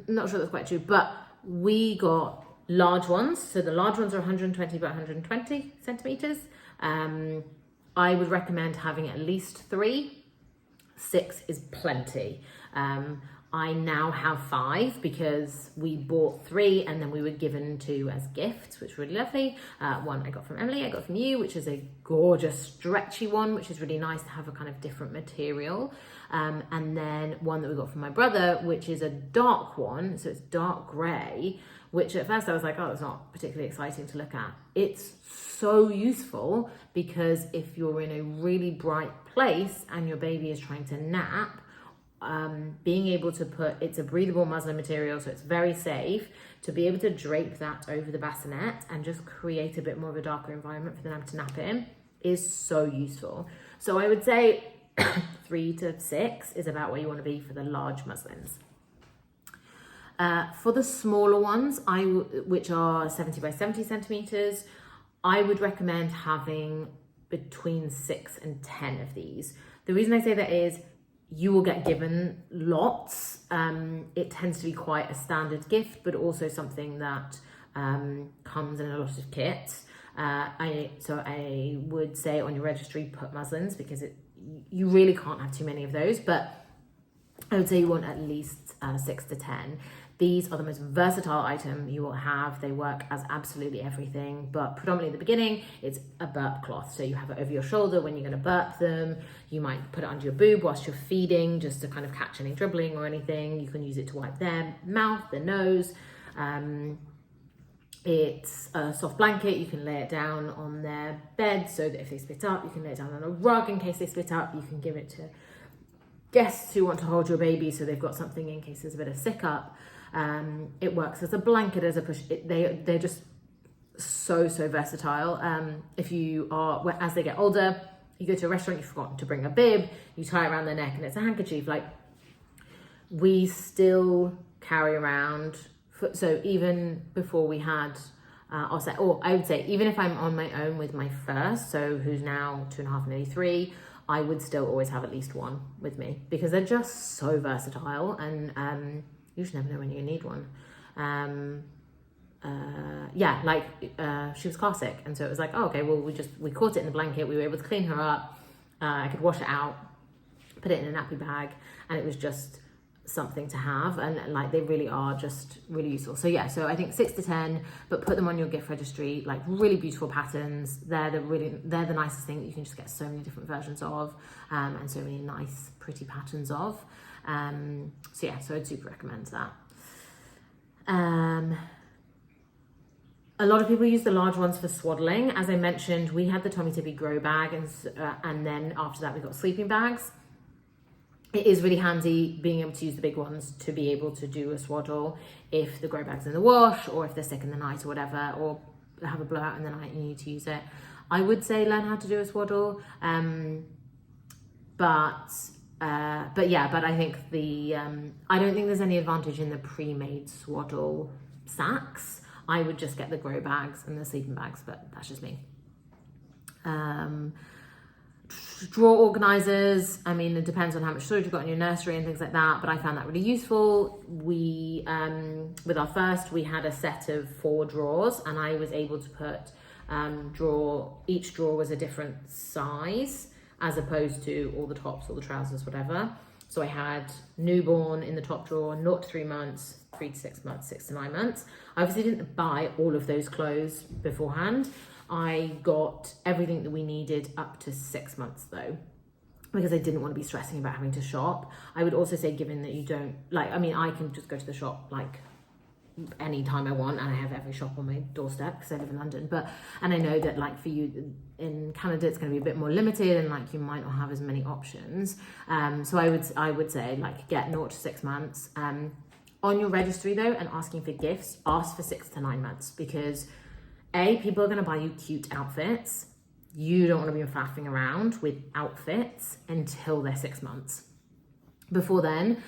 Not sure that's quite true, but we got large ones. So the large ones are 120 by 120 centimeters. I would recommend having at least 3. 6 is plenty. I now have 5 because we bought 3 and then we were given 2 as gifts, which was really lovely. One I got from Emily, I got from you, which is a gorgeous stretchy one, which is really nice to have a kind of different material. And then one that we got from my brother, which is a dark one, so it's dark grey, which at first I was like, oh, it's not particularly exciting to look at. It's so useful because if you're in a really bright place and your baby is trying to nap, being able to it's a breathable muslin material, so it's very safe, to be able to drape that over the bassinet and just create a bit more of a darker environment for them to nap in is so useful. So I would say 3 to 6 is about where you want to be for the large muslins. For the smaller ones, which are 70 by 70 centimeters, I would recommend having between 6 and 10 of these. The reason I say that is you will get given lots. It tends to be quite a standard gift, but also something that comes in a lot of kits. So I would say on your registry, put muslins, because you really can't have too many of those, but I would say you want at least 6 to 10. These are the most versatile item you will have. They work as absolutely everything, but predominantly at the beginning, it's a burp cloth. So you have it over your shoulder when you're going to burp them. You might put it under your boob whilst you're feeding, just to kind of catch any dribbling or anything. You can use it to wipe their mouth, their nose. It's a soft blanket. You can lay it down on their bed so that if they spit up, you can lay it down on a rug in case they spit up. You can give it to guests who want to hold your baby so they've got something in case there's a bit of sick up. It works as a blanket, as a push. They're just so versatile. If you are, as they get older, you go to a restaurant, you've forgotten to bring a bib, you tie it around their neck and it's a handkerchief. Like, we still carry around, so even before we had I would say even if I'm on my own with my first, so who's now 2.5, nearly 3, I would still always have at least one with me, because they're just so versatile, and you just never know when you need one. She was car sick, and so it was like, oh, okay, well, we caught it in the blanket, we were able to clean her up, I could wash it out, put it in a nappy bag, and it was just something to have, and like, they really are just really useful. So yeah, so I think 6 to 10, but put them on your gift registry, like really beautiful patterns. They're the nicest thing that you can just get so many different versions of, and so many nice pretty patterns of. So yeah, so I'd super recommend that. A lot of people use the large ones for swaddling. As I mentioned, we had the Tommy Tippy grow bag, and then after that we got sleeping bags. it is really handy being able to use the big ones to be able to do a swaddle if the grow bag's in the wash, or if they're sick in the night or whatever, or have a blowout in the night and you need to use it. I would say learn how to do a swaddle, but I think I don't think there's any advantage in the pre-made swaddle sacks. I would just get the grow bags and the sleeping bags, but that's just me. Drawer organizers, I mean, it depends on how much storage you've got in your nursery and things like that, but I found that really useful. We, with our first, we had a set of 4 drawers, and I was able to put each drawer was a different size, as opposed to all the tops, all the trousers, whatever. So I had newborn in the top drawer, 0 to 3 months, 3 to 6 months, 6 to 9 months. I obviously didn't buy all of those clothes beforehand. I got everything that we needed up to 6 months though, because I didn't want to be stressing about having to shop. I would also say, given that you don't, I can just go to the shop any time I want, and I have every shop on my doorstep because I live in London, and I know that for you in Canada it's going to be a bit more limited, and you might not have as many options. So I would say get 0 to 6 months. On your registry though, and asking for gifts, ask for 6 to 9 months, because people are going to buy you cute outfits. You don't want to be faffing around with outfits until they're 6 months. Before then,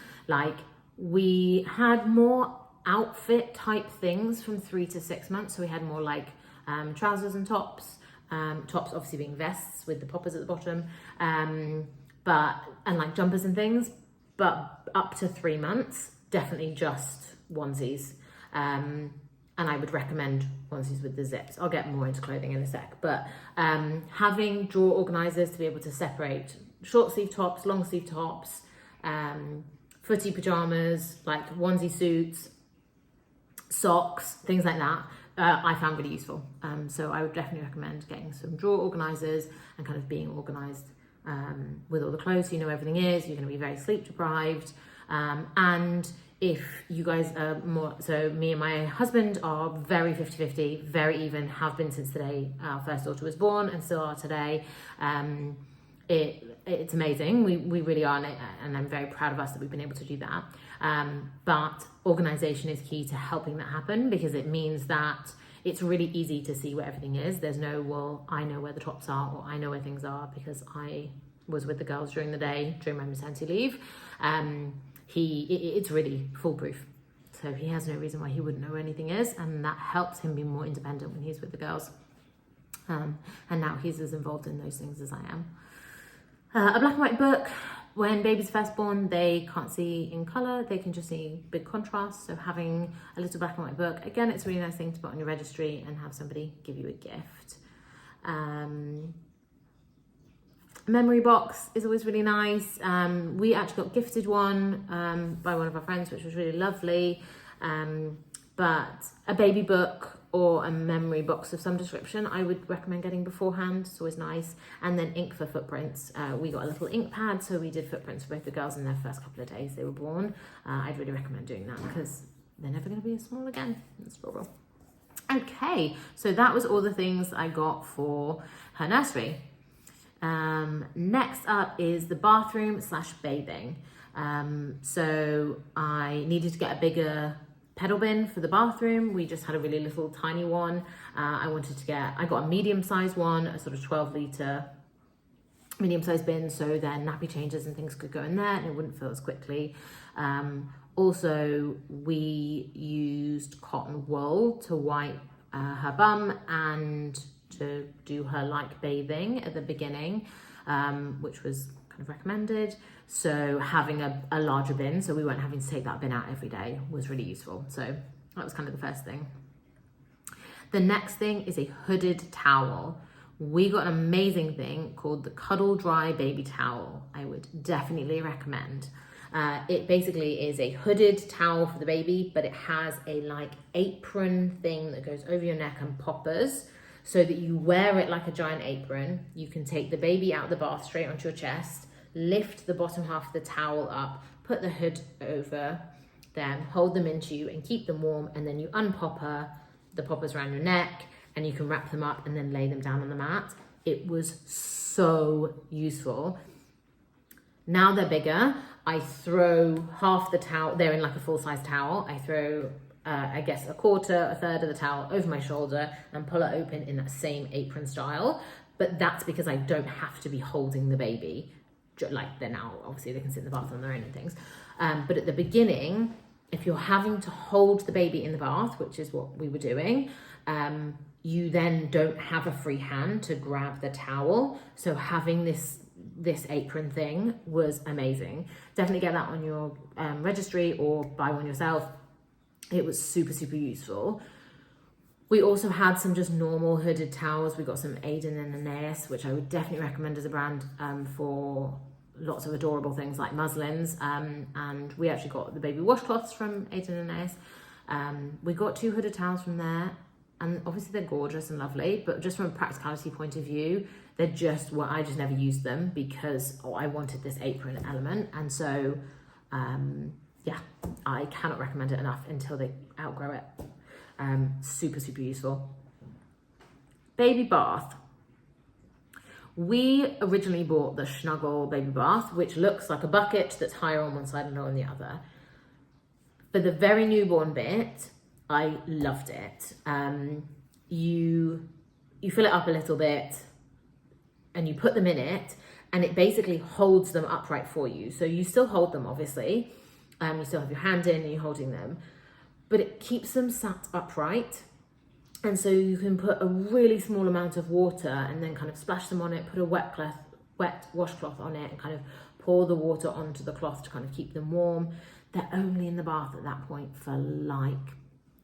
we had more outfit type things from 3 to 6 months. So we had more trousers and tops, tops obviously being vests with the poppers at the bottom, and jumpers and things. But up to 3 months, definitely just onesies. And I would recommend onesies with the zips. I'll get more into clothing in a sec. But having drawer organizers to be able to separate short sleeve tops, long sleeve tops, footy pajamas, onesie suits, socks, things like that, I found really useful. So I would definitely recommend getting some drawer organizers and kind of being organized with all the clothes, so you know everything is. You're going to be very sleep deprived. And if you guys are more, so me and my husband are very 50-50, very even, have been since the day our first daughter was born, and still are today. It's amazing. We really are, and I'm very proud of us that we've been able to do that. But organization is key to helping that happen, because it means that it's really easy to see where everything is. There's no, well, I know where the tops are, or I know where things are because I was with the girls during the day during my maternity leave. It's really foolproof. So he has no reason why he wouldn't know where anything is, and that helps him be more independent when he's with the girls. And now he's as involved in those things as I am. A black and white book. When baby's first born, they can't see in colour, they can just see big contrast. So having a little black and white book, again, it's a really nice thing to put on your registry and have somebody give you a gift. Memory box is always really nice. We actually got gifted one by one of our friends, which was really lovely. But a baby book or a memory box of some description, I would recommend getting beforehand. It's always nice. And then ink for footprints. We got a little ink pad, so we did footprints for both the girls in their first couple of days they were born. I'd really recommend doing that because they're never going to be as small again. It's adorable. Okay, so that was all the things I got for her nursery. Next up is the bathroom / bathing. So I needed to get a bigger pedal bin for the bathroom. We just had a really little tiny one. I got a medium-sized one, a sort of 12-litre medium-sized bin, so then nappy changes and things could go in there and it wouldn't fill as quickly. Also, we used cotton wool to wipe her bum and to do her bathing at the beginning, which was kind of recommended. So having a larger bin, so we weren't having to take that bin out every day, was really useful. So that was kind of the first thing. The next thing is a hooded towel. We got an amazing thing called the Cuddle Dry Baby Towel. I would definitely recommend. It basically is a hooded towel for the baby, but it has a apron thing that goes over your neck and poppers, so that you wear it like a giant apron. You can take the baby out of the bath straight onto your chest, lift the bottom half of the towel up, put the hood over them, hold them into you and keep them warm, and then you unpopper the poppers around your neck and you can wrap them up and then lay them down on the mat. It was so useful. Now they're bigger. I throw half the towel, they're in like a full-size towel. I throw, I guess, a quarter, a third of the towel over my shoulder and pull it open in that same apron style. But that's because I don't have to be holding the baby. Like they're now, obviously they can sit in the bath on their own and things. But at the beginning, if you're having to hold the baby in the bath, which is what we were doing, you then don't have a free hand to grab the towel. So having this apron thing was amazing. Definitely get that on your registry or buy one yourself. It was super, super useful. We also had some just normal hooded towels. We got some Aiden and Aeneas, which I would definitely recommend as a brand for lots of adorable things like muslins. And we actually got the baby washcloths from Aiden and Aeneas. We got 2 hooded towels from there. And obviously they're gorgeous and lovely, but just from a practicality point of view, they're just, well, I just never used them because I wanted this apron element. And so, yeah, I cannot recommend it enough until they outgrow it. Super, super useful. Baby bath. We originally bought the Snuggle baby bath, which looks like a bucket that's higher on one side and lower on the other. For the very newborn bit, I loved it. You fill it up a little bit and you put them in it and it basically holds them upright for you. So you still hold them, obviously. You still have your hand in and you're holding them, but it keeps them sat upright. And so you can put a really small amount of water and then kind of splash them on it, put a wet washcloth on it and kind of pour the water onto the cloth to kind of keep them warm. They're only in the bath at that point for like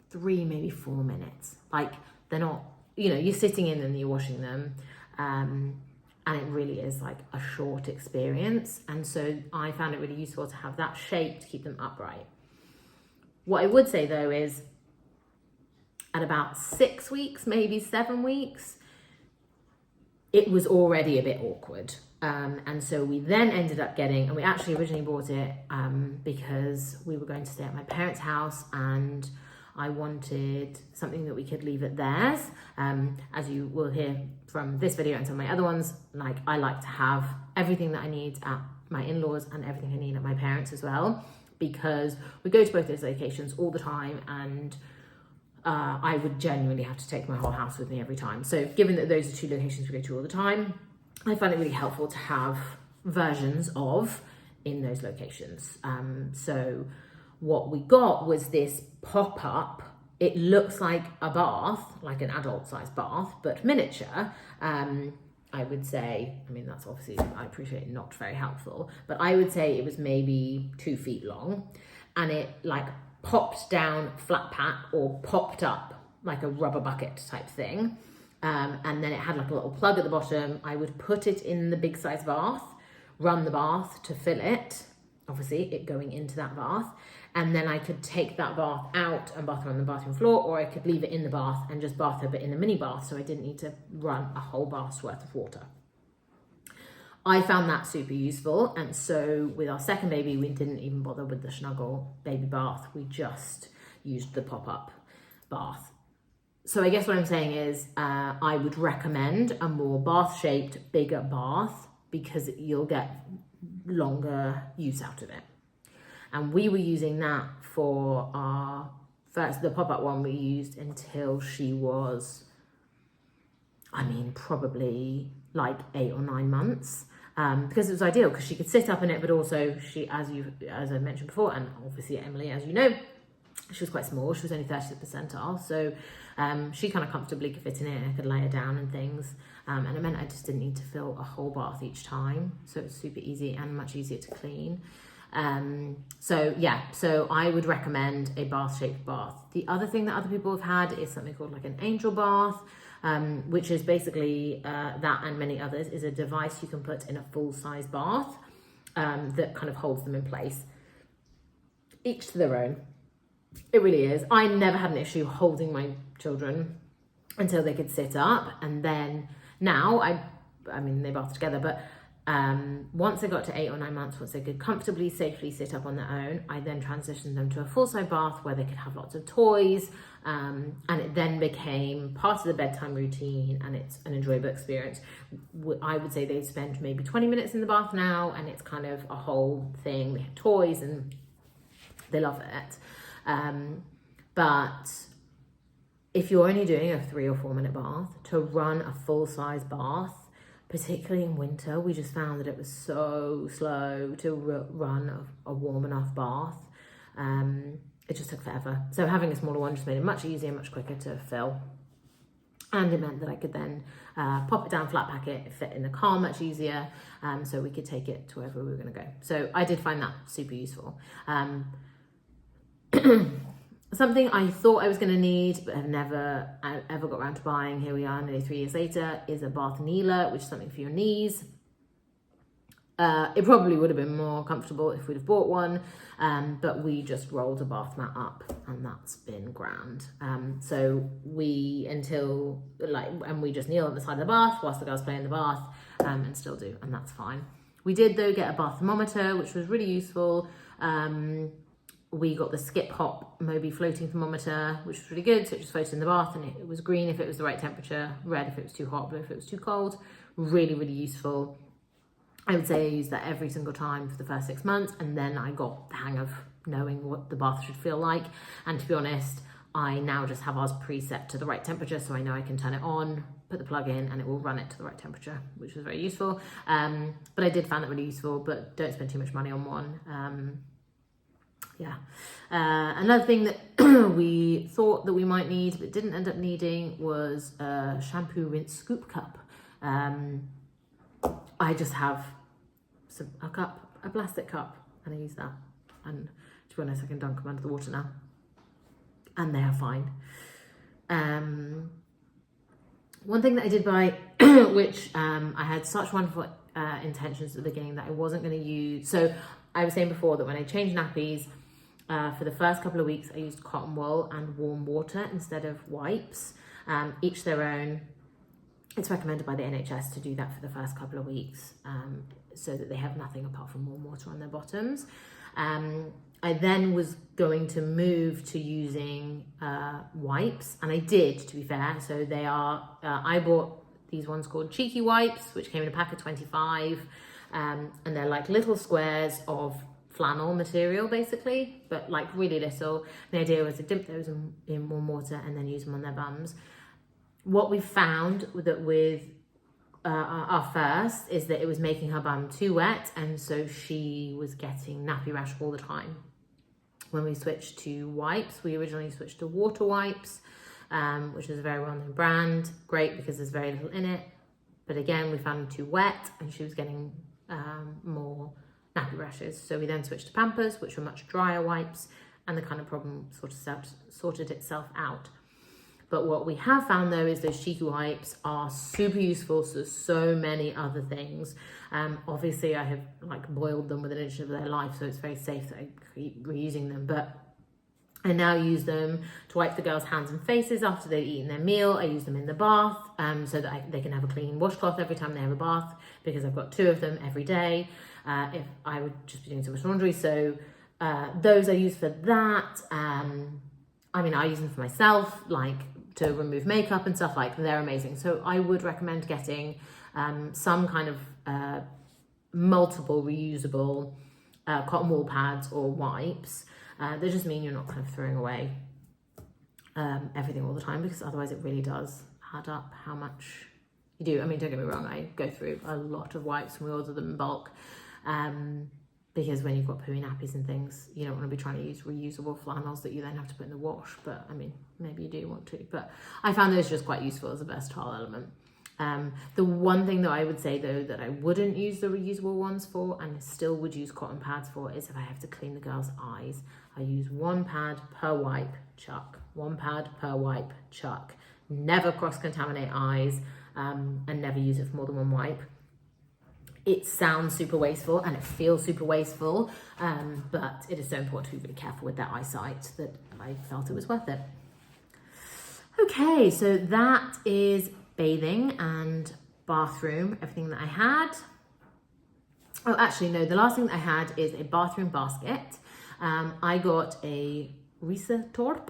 3, maybe 4 minutes. Like they're not, you're sitting in and you're washing them. And it really is like a short experience. And so I found it really useful to have that shape to keep them upright. What I would say though is at about 6 weeks, maybe 7 weeks, it was already a bit awkward. And so we then ended up and we actually originally bought it because we were going to stay at my parents' house and I wanted something that we could leave at theirs. As you will hear from this video and some of my other ones, like I like to have everything that I need at my in-laws and everything I need at my parents as well, because we go to both those locations all the time and I would genuinely have to take my whole house with me every time. So given that those are 2 locations we go to all the time, I find it really helpful to have versions of in those locations. So what we got was this pop-up. It looks like a bath, like an adult-sized bath, but miniature. I would say, that's obviously, I appreciate not very helpful, but I would say it was maybe 2 feet long and it like popped down flat pack or popped up like a rubber bucket type thing. And then it had like a little plug at the bottom. I would put it in the big size bath, run the bath to fill it, obviously it going into that bath. And then I could take that bath out and bath her on the bathroom floor, or I could leave it in the bath and just bath her, but in a mini bath, so I didn't need to run a whole bath's worth of water. I found that super useful. And so with our second baby, we didn't even bother with the Snuggle baby bath. We just used the pop-up bath. So I guess what I'm saying is I would recommend a more bath-shaped, bigger bath because you'll get longer use out of it. And we were using that for our first, the pop-up one we used until she was, probably like 8 or 9 months. Because it was ideal because she could sit up in it, but also she, as I mentioned before, and obviously Emily, as you know, she was quite small. She was only 30th percentile. So she kind of comfortably could fit in it and I could lay her down and things. And it meant I just didn't need to fill a whole bath each time. So it was super easy and much easier to clean. So I would recommend a bath-shaped bath. The other thing that other people have had is something called like an angel bath, which is basically that and many others, is a device you can put in a full-size bath that kind of holds them in place. Each to their own. It really is. I never had an issue holding my children until they could sit up, and then now they bath together, but Once they got to 8 or 9 months, once they could comfortably, safely sit up on their own, I then transitioned them to a full-size bath where they could have lots of toys, and it then became part of the bedtime routine, and it's an enjoyable experience. I would say they spend maybe 20 minutes in the bath now, and it's kind of a whole thing. They have toys and they love it. But if you're only doing a 3 or 4 minute bath, to run a full-size bath, particularly in winter, we just found that it was so slow to run a warm enough bath. It just took forever. So having a smaller one just made it much easier, much quicker to fill. And it meant that I could then pop it down, flat pack it, fit in the car much easier, so we could take it to wherever we were going to go. So I did find that super useful. Something I thought I was going to need, but have never ever got around to buying, here we are nearly 3 years later, is a bath kneeler, which is something for your knees. It probably would have been more comfortable if we'd have bought one, but we just rolled a bath mat up, and that's been grand. So we just kneel at the side of the bath whilst the girls play in the bath, and still do, and that's fine. We did though get a bath thermometer, which was really useful. We got the Skip Hop Moby floating thermometer, which was really good. So it just floated in the bath, and it was green if it was the right temperature, red if it was too hot, blue if it was too cold. Really, really useful. I would say I used that every single time for the first 6 months, and then I got the hang of knowing what the bath should feel like. And to be honest, I now just have ours preset to the right temperature, so I know I can turn it on, put the plug in, and it will run it to the right temperature, which was very useful. But I did find that really useful, but don't spend too much money on one. Another thing that we thought that we might need but didn't end up needing was a shampoo rinse scoop cup. I just have a plastic cup, and I use that, and to be honest I can dunk them under the water now and they are fine. One thing that I did buy which I had such wonderful intentions at the beginning that I wasn't going to use. So I was saying before that when I changed nappies, for the first couple of weeks, I used cotton wool and warm water instead of wipes, each their own. It's recommended by the NHS to do that for the first couple of weeks, so that they have nothing apart from warm water on their bottoms. I then was going to move to using wipes, and I did, to be fair. So they are, I bought these ones called Cheeky Wipes, which came in a pack of 25, and they're like little squares of flannel material basically, but like really little. The idea was to dip those in warm water and then use them on their bums. What we found that with our first is that it was making her bum too wet, and so she was getting nappy rash all the time. When we switched to wipes, we originally switched to water wipes, which is a very well-known brand. Great because there's very little in it, but again we found them too wet and she was getting more nappy rashes. So we then switched to Pampers, which were much drier wipes, and the kind of problem sorted itself out. But what we have found though is those cheeky wipes are super useful for so many other things. Obviously I have like boiled them within an inch of their life, so it's very safe that I keep reusing them, but I now use them to wipe the girls' hands and faces after they've eaten their meal. I use them in the bath, so that they can have a clean washcloth every time they have a bath, because I've got 2 of them every day. If I would just be doing so much laundry. So those I use for that. I mean, I use them for myself, like to remove makeup and stuff. Like, they're amazing. So I would recommend getting some kind of multiple reusable cotton wool pads or wipes. They just mean you're not kind of throwing away everything all the time, because otherwise it really does add up how much you do. I mean, don't get me wrong, I go through a lot of wipes when we order them in bulk, because when you've got pooey nappies and things, you don't want to be trying to use reusable flannels that you then have to put in the wash. But I mean, maybe you do want to, but I found those just quite useful as a versatile element. The one thing that I would say though that I wouldn't use the reusable ones for, and still would use cotton pads for, is if I have to clean the girls' eyes. I use 1 pad per wipe, chuck. 1 pad per wipe, chuck. Never cross-contaminate eyes, and never use it for more than 1 wipe. It sounds super wasteful and it feels super wasteful, but it is so important to be really careful with their eyesight that I felt it was worth it. Okay, so that is bathing and bathroom, everything that I had. Oh, actually, no, the last thing I had is a bathroom basket. I got a Risatorp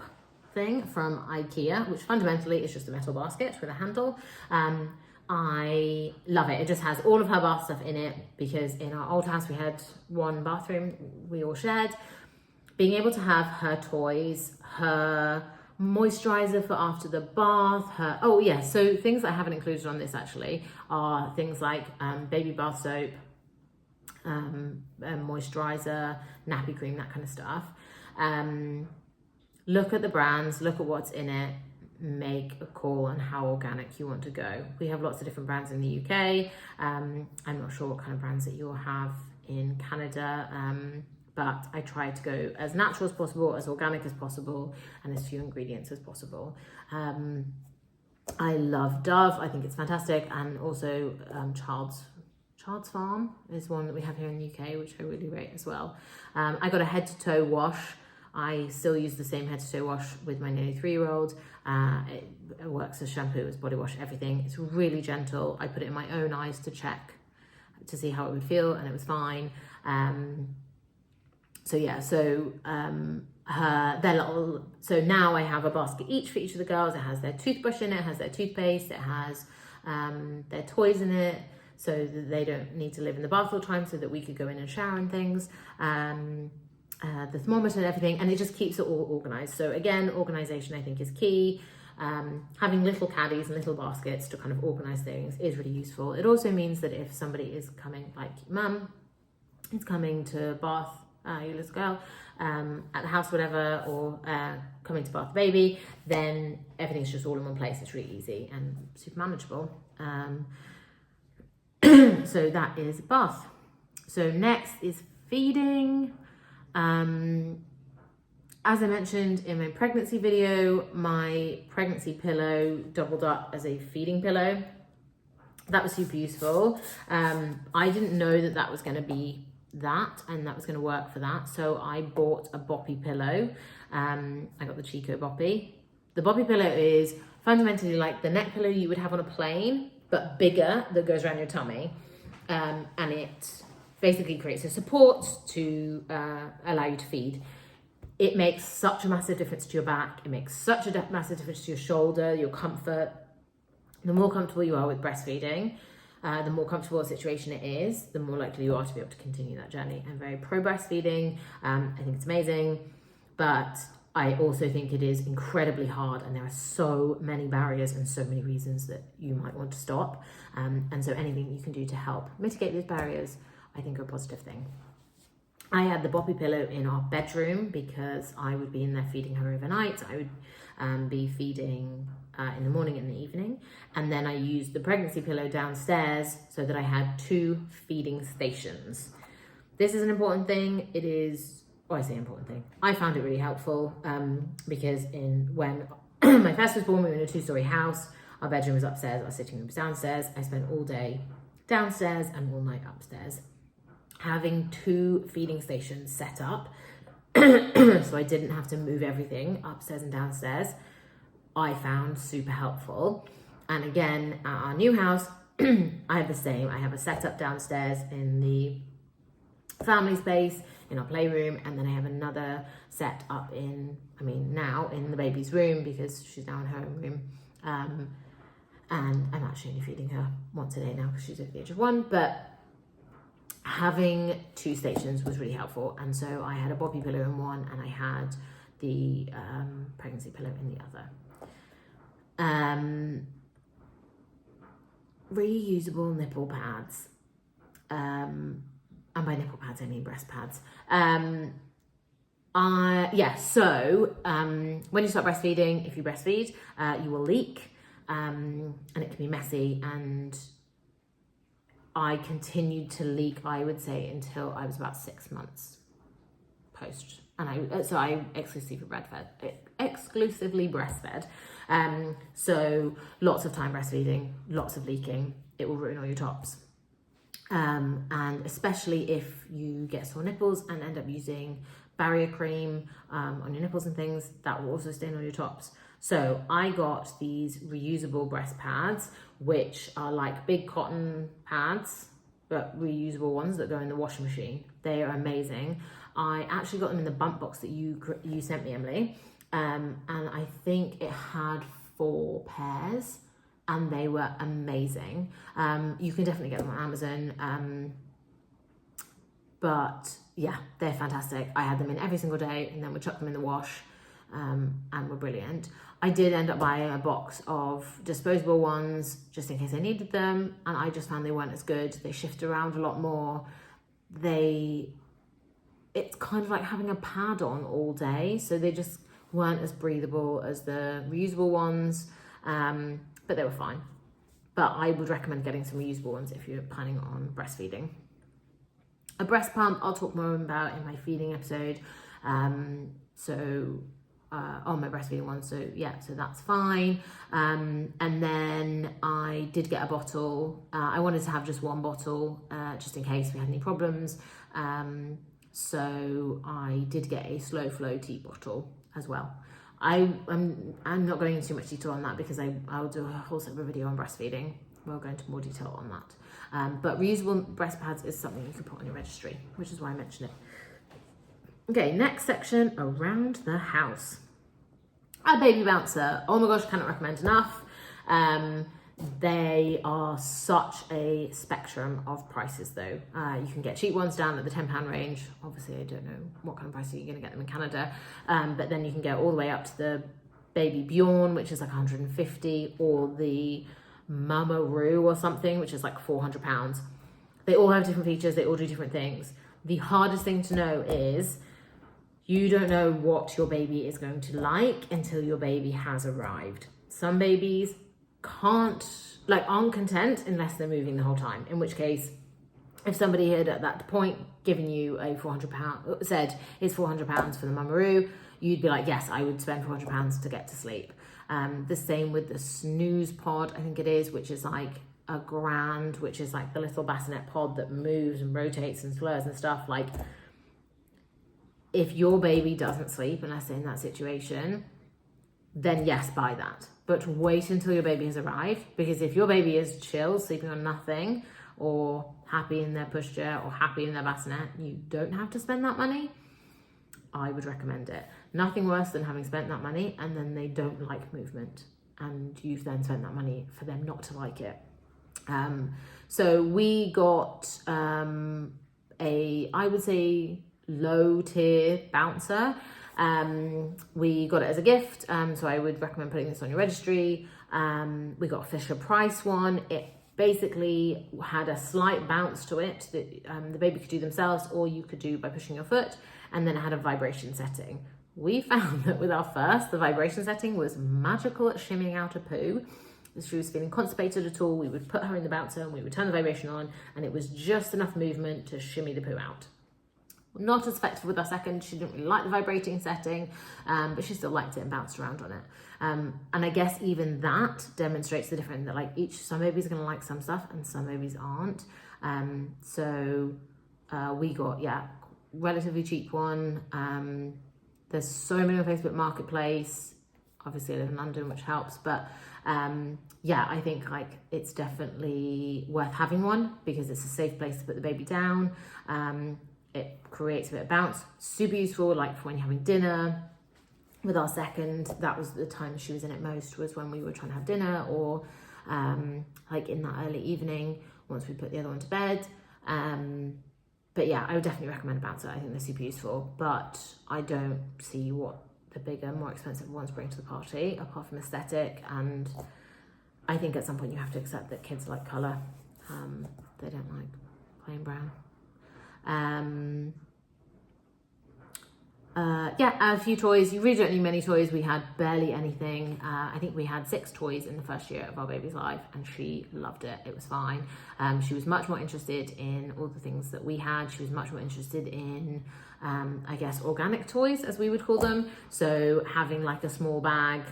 thing from IKEA, which fundamentally is just a metal basket with a handle. I love it. It just has all of her bath stuff in it, because in our old house we had one bathroom we all shared. Being able to have her toys, her moisturizer for after the bath, so things that I haven't included on this actually are things like baby bath soap, moisturizer, nappy cream, that kind of stuff. Look at the brands, look at what's in it, make a call on how organic you want to go. We have lots of different brands in the UK. I'm not sure what kind of brands that you'll have in Canada, but I try to go as natural as possible, as organic as possible, and as few ingredients as possible. I love Dove, I think it's fantastic, and also Child's Farm is one that we have here in the UK, which I really rate as well. I got a head to toe wash. I still use the same head to toe wash with my nearly 3-year-old. It works as shampoo, as body wash, everything. It's really gentle. I put it in my own eyes to check to see how it would feel, and it was fine. So now I have a basket each for each of the girls. It has their toothbrush in it, it has their toothpaste, it has their toys in it, so that they don't need to live in the bath all the time, so that we could go in and shower and things. The thermometer and everything, and it just keeps it all organized. So again, organization I think is key. Having little caddies and little baskets to kind of organize things is really useful. It also means that if somebody is coming, like mum is coming to bath your little girl at the house, whatever, or coming to bath the baby, then everything's just all in one place. It's really easy and super manageable. So that is bath. So next is feeding. As I mentioned in my pregnancy video, my pregnancy pillow doubled up as a feeding pillow. That was super useful. I didn't know that that was going to be that, and that was going to work for that. So I bought a boppy pillow. I got the Chico boppy. The boppy pillow is fundamentally like the neck pillow you would have on a plane, but bigger, that goes around your tummy. And it basically creates a support to allow you to feed. It makes such a massive difference to your back. It makes such a massive difference to your shoulder, your comfort. The more comfortable you are with breastfeeding, the more comfortable a situation it is, the more likely you are to be able to continue that journey. I'm very pro breastfeeding. I think it's amazing, but I also think it is incredibly hard, and there are so many barriers and so many reasons that you might want to stop. And so anything you can do to help mitigate those barriers, I think, are a positive thing. I had the boppy pillow in our bedroom because I would be in there feeding her overnight. I would be feeding in the morning and the evening. And then I used the pregnancy pillow downstairs so that I had 2 feeding stations. This is an important thing. It is, I say important thing. I found it really helpful because when my first was born, we were in a 2-story house. Our bedroom was upstairs, our sitting room was downstairs. I spent all day downstairs and all night upstairs. Having 2 feeding stations set up, so I didn't have to move everything upstairs and downstairs, I found super helpful. And again, at our new house, I have the same. I have a setup downstairs in the family space, in our playroom, and then I have another set up now in the baby's room, because she's now in her own room. And I'm actually only feeding her once a day now because she's at the age of 1, but having 2 stations was really helpful. And so I had a boppy pillow in one, and I had the pregnancy pillow in the other. Reusable nipple pads. And by nipple pads I mean breast pads. When you start breastfeeding, if you breastfeed, you will leak, and it can be messy, and I continued to leak, I would say, until I was about 6 months post. And I exclusively breastfed. So lots of time breastfeeding, lots of leaking. It will ruin all your tops. And especially if you get sore nipples and end up using barrier cream on your nipples and things, that will also stain on your tops. So I got these reusable breast pads, which are like big cotton pads, reusable ones that go in the washing machine. They are amazing. I actually got them in the bump box that you sent me, Emily, and I think it had 4 pairs, and they were amazing. You can definitely get them on Amazon, but yeah, they're fantastic. I had them in every single day, and then we chucked them in the wash, and were brilliant. I did end up buying a box of disposable ones just in case I needed them, and I just found they weren't as good. They shift around a lot more. It's kind of like having a pad on all day, so they just weren't as breathable as the reusable ones, but they were fine. But I would recommend getting some reusable ones if you're planning on breastfeeding. A breast pump, I'll talk more about in my feeding episode. On my breastfeeding one, so that's fine. And then I did get a bottle. I wanted to have just one bottle, just in case we had any problems. So I did get a slow flow tea bottle as well. I'm not going into too much detail on that because I'll do a whole separate video on breastfeeding. We'll go into more detail on that. But reusable breast pads is something you can put on your registry, which is why I mentioned it. Okay, next section, around the house. A baby bouncer. Oh my gosh, cannot recommend enough. They are such a spectrum of prices though. You can get cheap ones down at the £10 range. Obviously, I don't know what kind of price you're going to get them in Canada. But then you can get all the way up to the Baby Bjorn, which is like 150, or the Mama Roo or something, which is like £400. They all have different features. They all do different things. The hardest thing to know is you don't know what your baby is going to like until your baby has arrived. Some babies aren't content unless they're moving the whole time, in which case if somebody had at that point given you a £400, said it's £400 for the Mamaroo, you'd be like, yes, I would spend £400 to get to sleep. The same with the snooze pod, I think it is, which is like £1,000, which is like the little bassinet pod that moves and rotates and slurs and stuff. Like, if your baby doesn't sleep unless they're in that situation, then yes, buy that. But wait until your baby has arrived, because if your baby is chill, sleeping on nothing, or happy in their pushchair, or happy in their bassinet, you don't have to spend that money. I would recommend it. Nothing worse than having spent that money and then they don't like movement, and you've then spent that money for them not to like it. So we got I would say low tier bouncer. We got it as a gift, so I would recommend putting this on your registry. We got a Fisher Price one. It basically had a slight bounce to it that the baby could do themselves, or you could do by pushing your foot, and then it had a vibration setting. We found that with our first, the vibration setting was magical at shimmying out a poo. If she was feeling constipated at all, we would put her in the bouncer and we would turn the vibration on, and it was just enough movement to shimmy the poo out. Not as effective with our second. She didn't really like the vibrating setting, but she still liked it and bounced around on it. And I guess even that demonstrates the difference, that like some babies are going to like some stuff and some babies aren't. So we got, relatively cheap one. There's so many on Facebook Marketplace. Obviously I live in London, which helps, but I think like it's definitely worth having one because it's a safe place to put the baby down. It creates a bit of bounce. Super useful, like for when you're having dinner. With our second, that was the time she was in it most, was when we were trying to have dinner, or like in that early evening once we put the other one to bed. But yeah, I would definitely recommend a bouncer. I think they're super useful, but I don't see what the bigger, more expensive ones bring to the party, apart from aesthetic. And I think at some point you have to accept that kids like colour. They don't like plain brown. A few toys. You really don't need many toys. We had barely anything. I think we had 6 toys in the first year of our baby's life, and she loved it. It was fine. She was much more interested in all the things that we had. She was much more interested in, I guess, organic toys, as we would call them. So having like a small bag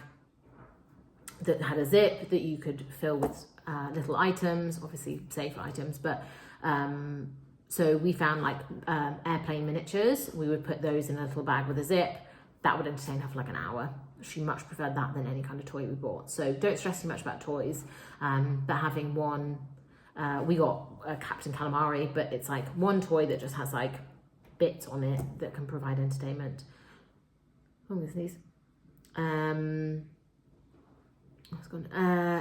that had a zip that you could fill with little items, obviously safe items, but so we found like airplane miniatures. We would put those in a little bag with a zip. That would entertain her for like an hour. She much preferred that than any kind of toy we bought. So don't stress too much about toys, but having one We got a Captain Calamari, but it's like one toy that just has like bits on it that can provide entertainment. Oh, I'm gonna sneeze.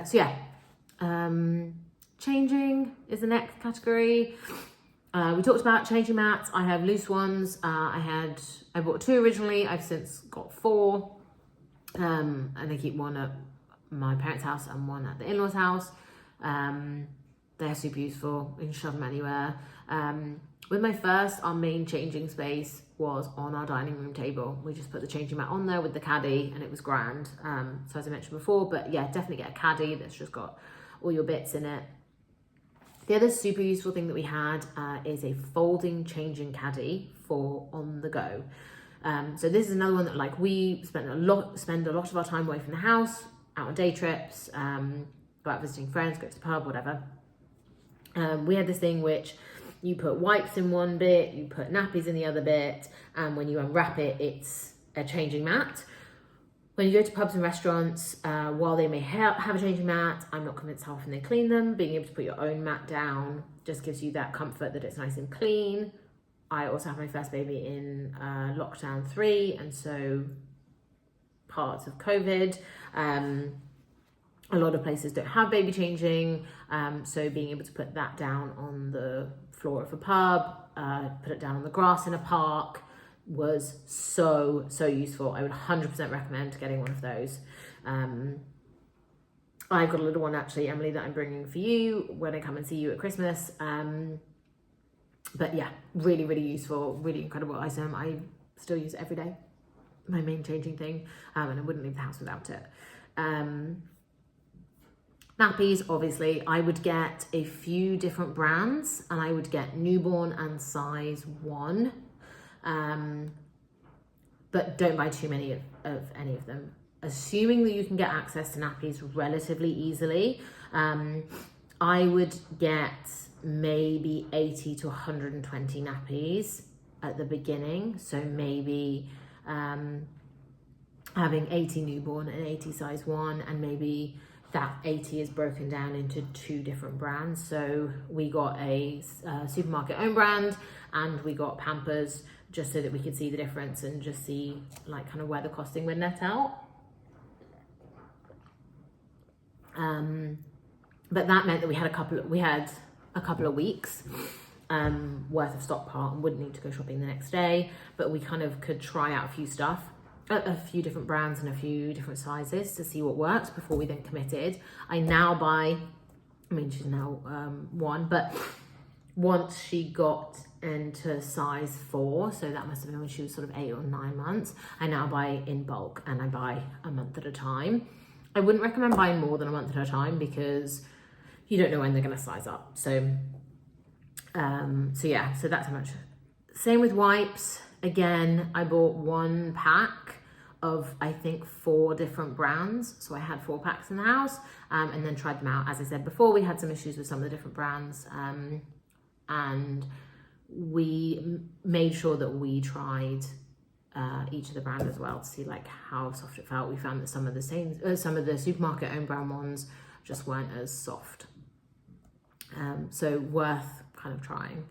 So yeah, changing is the next category. We talked about changing mats. I have loose ones. I bought 2 originally. I've since got 4. And I keep one at my parents' house and one at the in-laws' house. They're super useful. You can shove them anywhere. With my first, our main changing space was on our dining room table. We just put the changing mat on there with the caddy and it was grand. So as I mentioned before, but yeah, definitely get a caddy that's just got all your bits in it. The other super useful thing that we had is a folding changing caddy for on the go. So this is another one that like we spend a lot of our time away from the house, out on day trips, go out visiting friends, go to the pub, whatever. We had this thing which you put wipes in one bit, you put nappies in the other bit, and when you unwrap it, it's a changing mat. When you go to pubs and restaurants, while they may have a changing mat, I'm not convinced how often they clean them. Being able to put your own mat down just gives you that comfort that it's nice and clean. I also had my first baby in lockdown 3, and so parts of COVID. A lot of places don't have baby changing, so being able to put that down on the floor of a pub, put it down on the grass in a park was so useful. I would 100% recommend getting one of those. I've got a little one actually, Emily, that I'm bringing for you when I come and see you at Christmas. But yeah, really useful, really incredible item. I still use it every day, my main changing thing, and I wouldn't leave the house without it. Nappies, obviously, I would get a few different brands, and I would get newborn and size 1, but don't buy too many of any of them. Assuming that you can get access to nappies relatively easily, I would get maybe 80 to 120 nappies at the beginning. So maybe having 80 newborn and 80 size 1, and maybe that 80 is broken down into 2 different brands. So we got a supermarket own brand, and we got Pampers, just so that we could see the difference and just see like kind of where the costing would net out. But that meant that we had a couple of weeks worth of stockpile and wouldn't need to go shopping the next day, but we kind of could try out a few different brands and a few different sizes to see what works before we then committed. I now buy, I mean, she's now 1, but once she got into size 4, so that must have been when she was sort of 8 or 9 months, I now buy in bulk and I buy a month at a time. I wouldn't recommend buying more than a month at a time because you don't know when they're going to size up. So yeah, so that's how much. Same with wipes. Again, I bought 1 pack of, I think, 4 different brands. So I had 4 packs in the house, and then tried them out. As I said before, we had some issues with some of the different brands, and we made sure that we tried each of the brand as well to see like how soft it felt. We found that some of the supermarket own brand ones just weren't as soft. So worth kind of trying.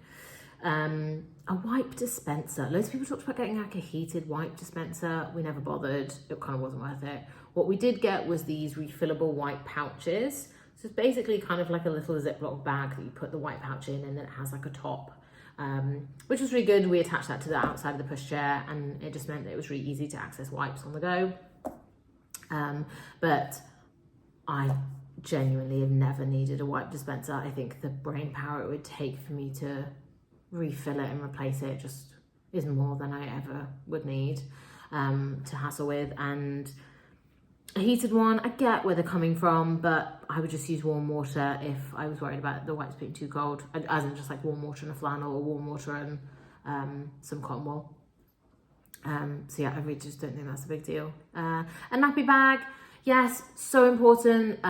A wipe dispenser. Loads of people talked about getting like a heated wipe dispenser. We never bothered. It kind of wasn't worth it. What we did get was these refillable wipe pouches. So it's basically kind of like a little Ziploc bag that you put the wipe pouch in, and then it has like a top, which was really good. We attached that to the outside of the pushchair, and it just meant that it was really easy to access wipes on the go. But I genuinely have never needed a wipe dispenser. I think the brain power it would take for me to refill it and replace it just is more than I ever would need to hassle with. And a heated one, I get where they're coming from, but I would just use warm water if I was worried about the wipes being too cold, as in just like warm water and a flannel, or warm water and some cotton wool. So yeah, I really just don't think that's a big deal. A nappy bag, yes, so important.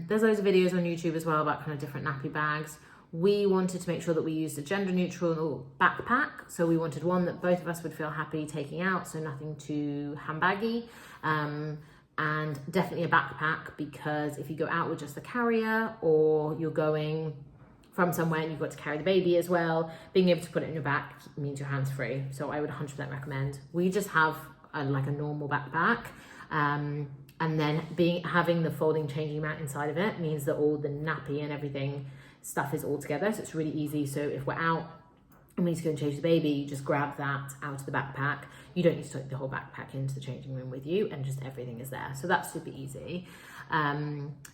There's loads of videos on YouTube as well about kind of different nappy bags. We wanted to make sure that we used a gender neutral backpack. So we wanted one that both of us would feel happy taking out, so nothing too handbaggy. And definitely a backpack, because if you go out with just the carrier, or you're going from somewhere and you've got to carry the baby as well, being able to put it in your back means your hands free. So I would 100% recommend. We just have like a normal backpack, and then having the folding changing mat inside of it means that all the nappy and everything stuff is all together. So it's really easy. So if we're out and we need to go and change the baby, you just grab that out of the backpack. You don't need to take the whole backpack into the changing room with you, and just everything is there. So that's super easy.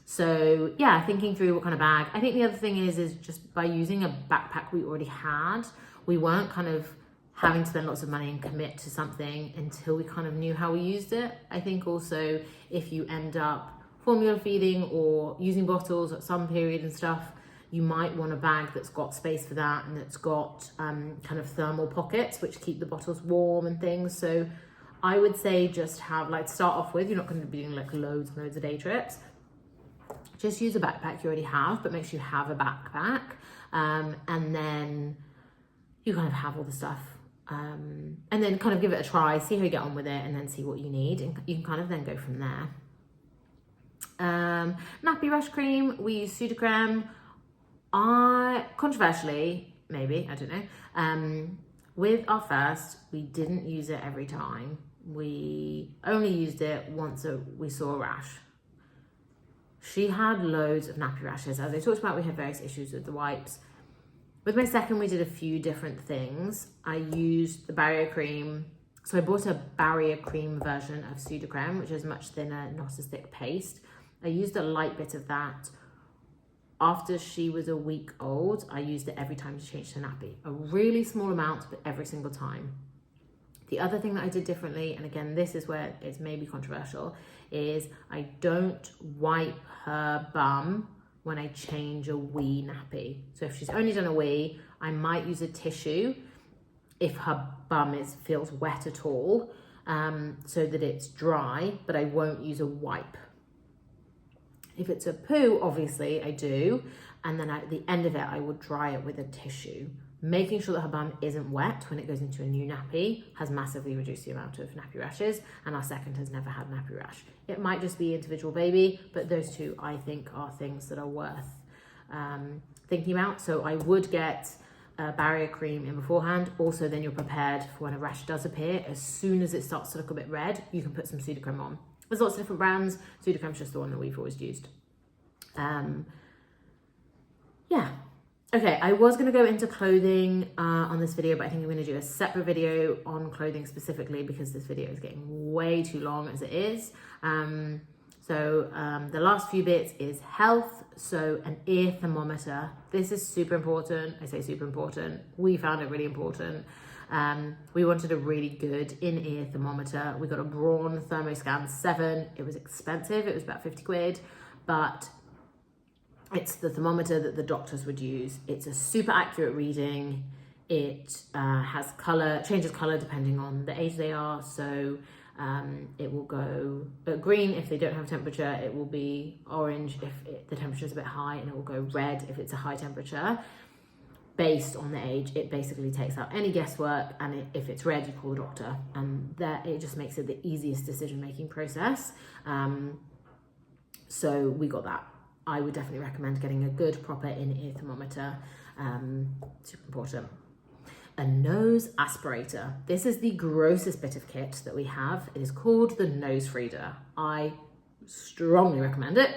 So yeah, thinking through what kind of bag. I think the other thing is just by using a backpack we already had, we weren't kind of having to spend lots of money and commit to something until we kind of knew how we used it. I think also if you end up formula feeding or using bottles at some period and stuff, you might want a bag that's got space for that and that's got kind of thermal pockets which keep the bottles warm and things. So I would say just have, like, start off with, you're not going to be doing like loads and loads of day trips. Just use a backpack you already have, but make sure you have a backpack, and then you kind of have all the stuff, and then kind of give it a try, see how you get on with it, and then see what you need, and you can kind of then go from there. Nappy rash cream, we use Sudocrem. Controversially, maybe, I don't know, with our first, we didn't use it every time. We only used it once we saw a rash. She had loads of nappy rashes. As I talked about, we had various issues with the wipes. With my second, we did a few different things. I used the barrier cream. So I bought a barrier cream version of Sudocrem, which is much thinner, not as thick paste. I used a light bit of that. After she was a week old, I used it every time she changed her nappy. A really small amount, but every single time. The other thing that I did differently, and again, this is where it's maybe controversial, is I don't wipe her bum when I change a wee nappy. So if she's only done a wee, I might use a tissue if her bum feels wet at all, so that it's dry, but I won't use a wipe. If it's a poo, obviously I do, and then at the end of it, I would dry it with a tissue. Making sure that her bum isn't wet when it goes into a new nappy has massively reduced the amount of nappy rashes, and our second has never had nappy rash. It might just be individual baby, but those two I think are things that are worth thinking about. So I would get a barrier cream in beforehand. Also, then you're prepared for when a rash does appear. As soon as it starts to look a bit red, you can put some Sudocrem on. There's lots of different brands. Sudocrem's just the one that we've always used. Yeah. Okay, I was going to go into clothing on this video, but I think I'm going to do a separate video on clothing specifically because this video is getting way too long as it is. The last few bits is health. So an ear thermometer. This is super important. I say super important. We found it really important. We wanted a really good in-ear thermometer. We got a Braun Thermoscan 7. It was expensive. It was about 50 quid, but it's the thermometer that the doctors would use. It's a super accurate reading. It has color, changes color depending on the age they are. So it will go green if they don't have temperature. It will be orange if the temperature is a bit high, and it will go red if it's a high temperature. Based on the age, it basically takes out any guesswork, and if it's red, you call the doctor, and that it just makes it the easiest decision-making process. So we got that. I would definitely recommend getting a good proper in-ear thermometer. Super important. A nose aspirator. This is the grossest bit of kit that we have. It is called the nose feeder. I strongly recommend it.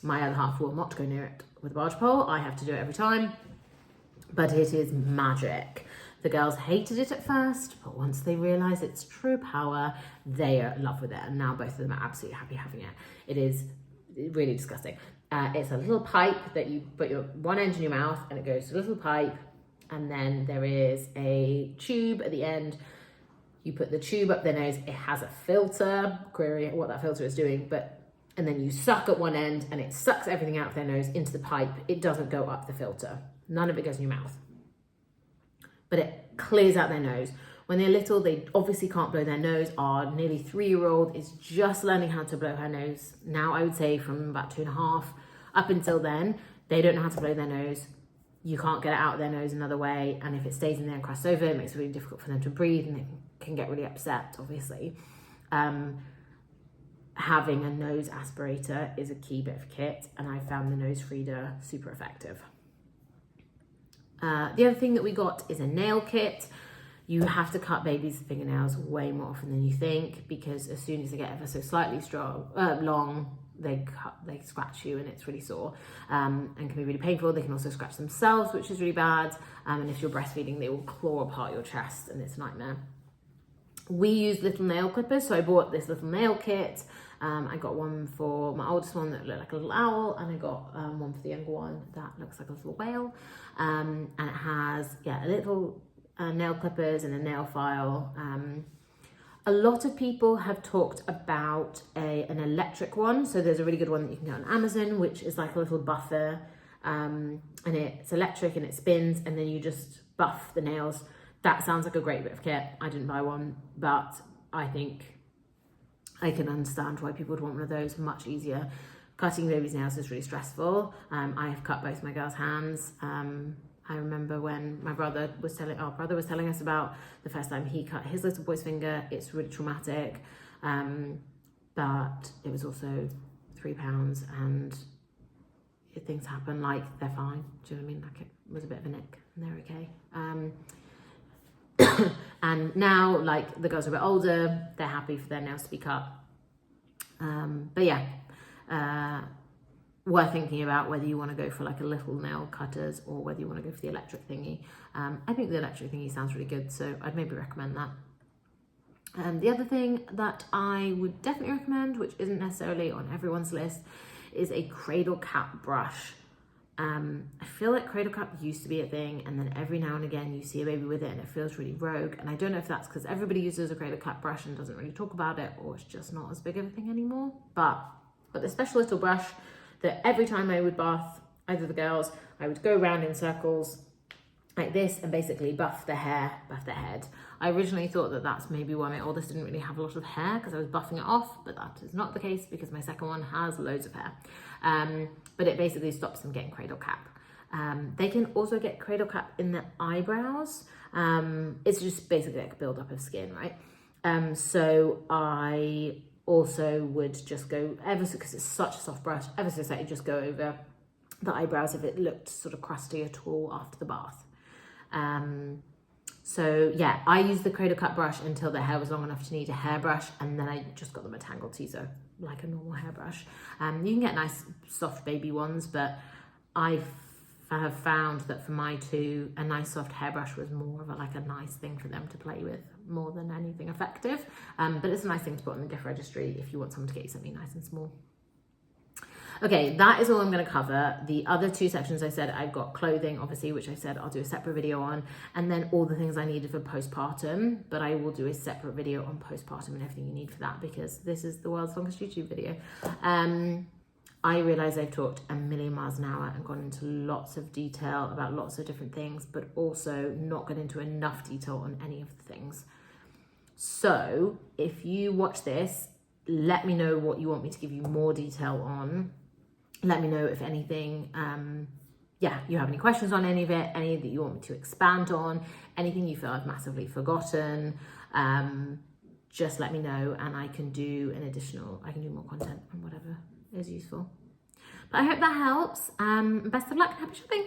My other half will not go near it with a barge pole. I have to do it every time, but it is magic. The girls hated it at first, but once they realise its true power, they are in love with it, and now both of them are absolutely happy having it. It is really disgusting. It's a little pipe that you put your one end in your mouth, and it goes to a little pipe, and then there is a tube at the end. You put the tube up their nose. It has a filter. Query what that filter is doing, and then you suck at one end, and it sucks everything out of their nose into the pipe. It doesn't go up the filter. None of it goes in your mouth, but it clears out their nose. When they're little, they obviously can't blow their nose. Our nearly 3-year-old is just learning how to blow her nose. Now, I would say from about 2.5 up until then, they don't know how to blow their nose. You can't get it out of their nose another way. And if it stays in there and crosses over, it makes it really difficult for them to breathe, and they can get really upset, obviously. Having a nose aspirator is a key bit of kit, and I found the nose feeder super effective. The other thing that we got is a nail kit. You have to cut babies' fingernails way more often than you think, because as soon as they get ever so slightly long, they scratch you and it's really sore, and can be really painful. They can also scratch themselves, which is really bad. And if you're breastfeeding, they will claw apart your chest and it's a nightmare. We use little nail clippers, so I bought this little nail kit. I got one for my oldest one that looked like a little owl, and I got one for the younger one that looks like a little whale. And it has, a little nail clippers and a nail file. A lot of people have talked about an electric one. So there's a really good one that you can get on Amazon, which is like a little buffer, and it's electric and it spins, and then you just buff the nails. That sounds like a great bit of kit. I didn't buy one, but I think I can understand why people would want one of those. Much easier. Cutting babies' nails is really stressful. I have cut both my girls' hands. I remember when our brother was telling us about the first time he cut his little boy's finger. It's really traumatic, but it was also £3, and things happen, like they're fine. Do you know what I mean? Like, it was a bit of a nick and they're okay. And now, like, the girls are a bit older, they're happy for their nails to be cut. But yeah, worth thinking about whether you want to go for like a little nail cutters or whether you want to go for the electric thingy. I think the electric thingy sounds really good, so I'd maybe recommend that. The other thing that I would definitely recommend, which isn't necessarily on everyone's list, is a cradle cap brush. I feel like cradle cap used to be a thing, and then every now and again you see a baby with it and it feels really rogue. And I don't know if that's because everybody uses a cradle cap brush and doesn't really talk about it, or it's just not as big of a thing anymore. But the special little brush that every time I would bath either the girls, I would go around in circles like this and basically buff their hair, buff their head. I originally thought that that's maybe why my oldest didn't really have a lot of hair, because I was buffing it off, but that is not the case because my second one has loads of hair. But it basically stops them getting cradle cap. They can also get cradle cap in the eyebrows. It's just basically like a build-up of skin, right? So I also would just go because it's such a soft brush, ever so slightly just go over the eyebrows if it looked sort of crusty at all after the bath. So yeah, I used the cradle cut brush until the hair was long enough to need a hairbrush, and then I just got them a Tangle Teezer, like a normal hairbrush. You can get nice soft baby ones, but I have found that for my two, a nice soft hairbrush was more of a nice thing for them to play with, more than anything effective. But it's a nice thing to put on the gift registry if you want someone to get you something nice and small. Okay, that is all I'm going to cover. The other two sections I said, I've got clothing, obviously, which I said I'll do a separate video on, and then all the things I needed for postpartum, but I will do a separate video on postpartum and everything you need for that, because this is the world's longest YouTube video. I realise I've talked a million miles an hour and gone into lots of detail about lots of different things, but also not gone into enough detail on any of the things. So if you watch this, let me know what you want me to give you more detail on. Let me know if anything, you have any questions on any of it, any that you want me to expand on, anything you feel I've massively forgotten. Just let me know, and I can do I can do more content on whatever is useful. But I hope that helps. Best of luck and happy shopping.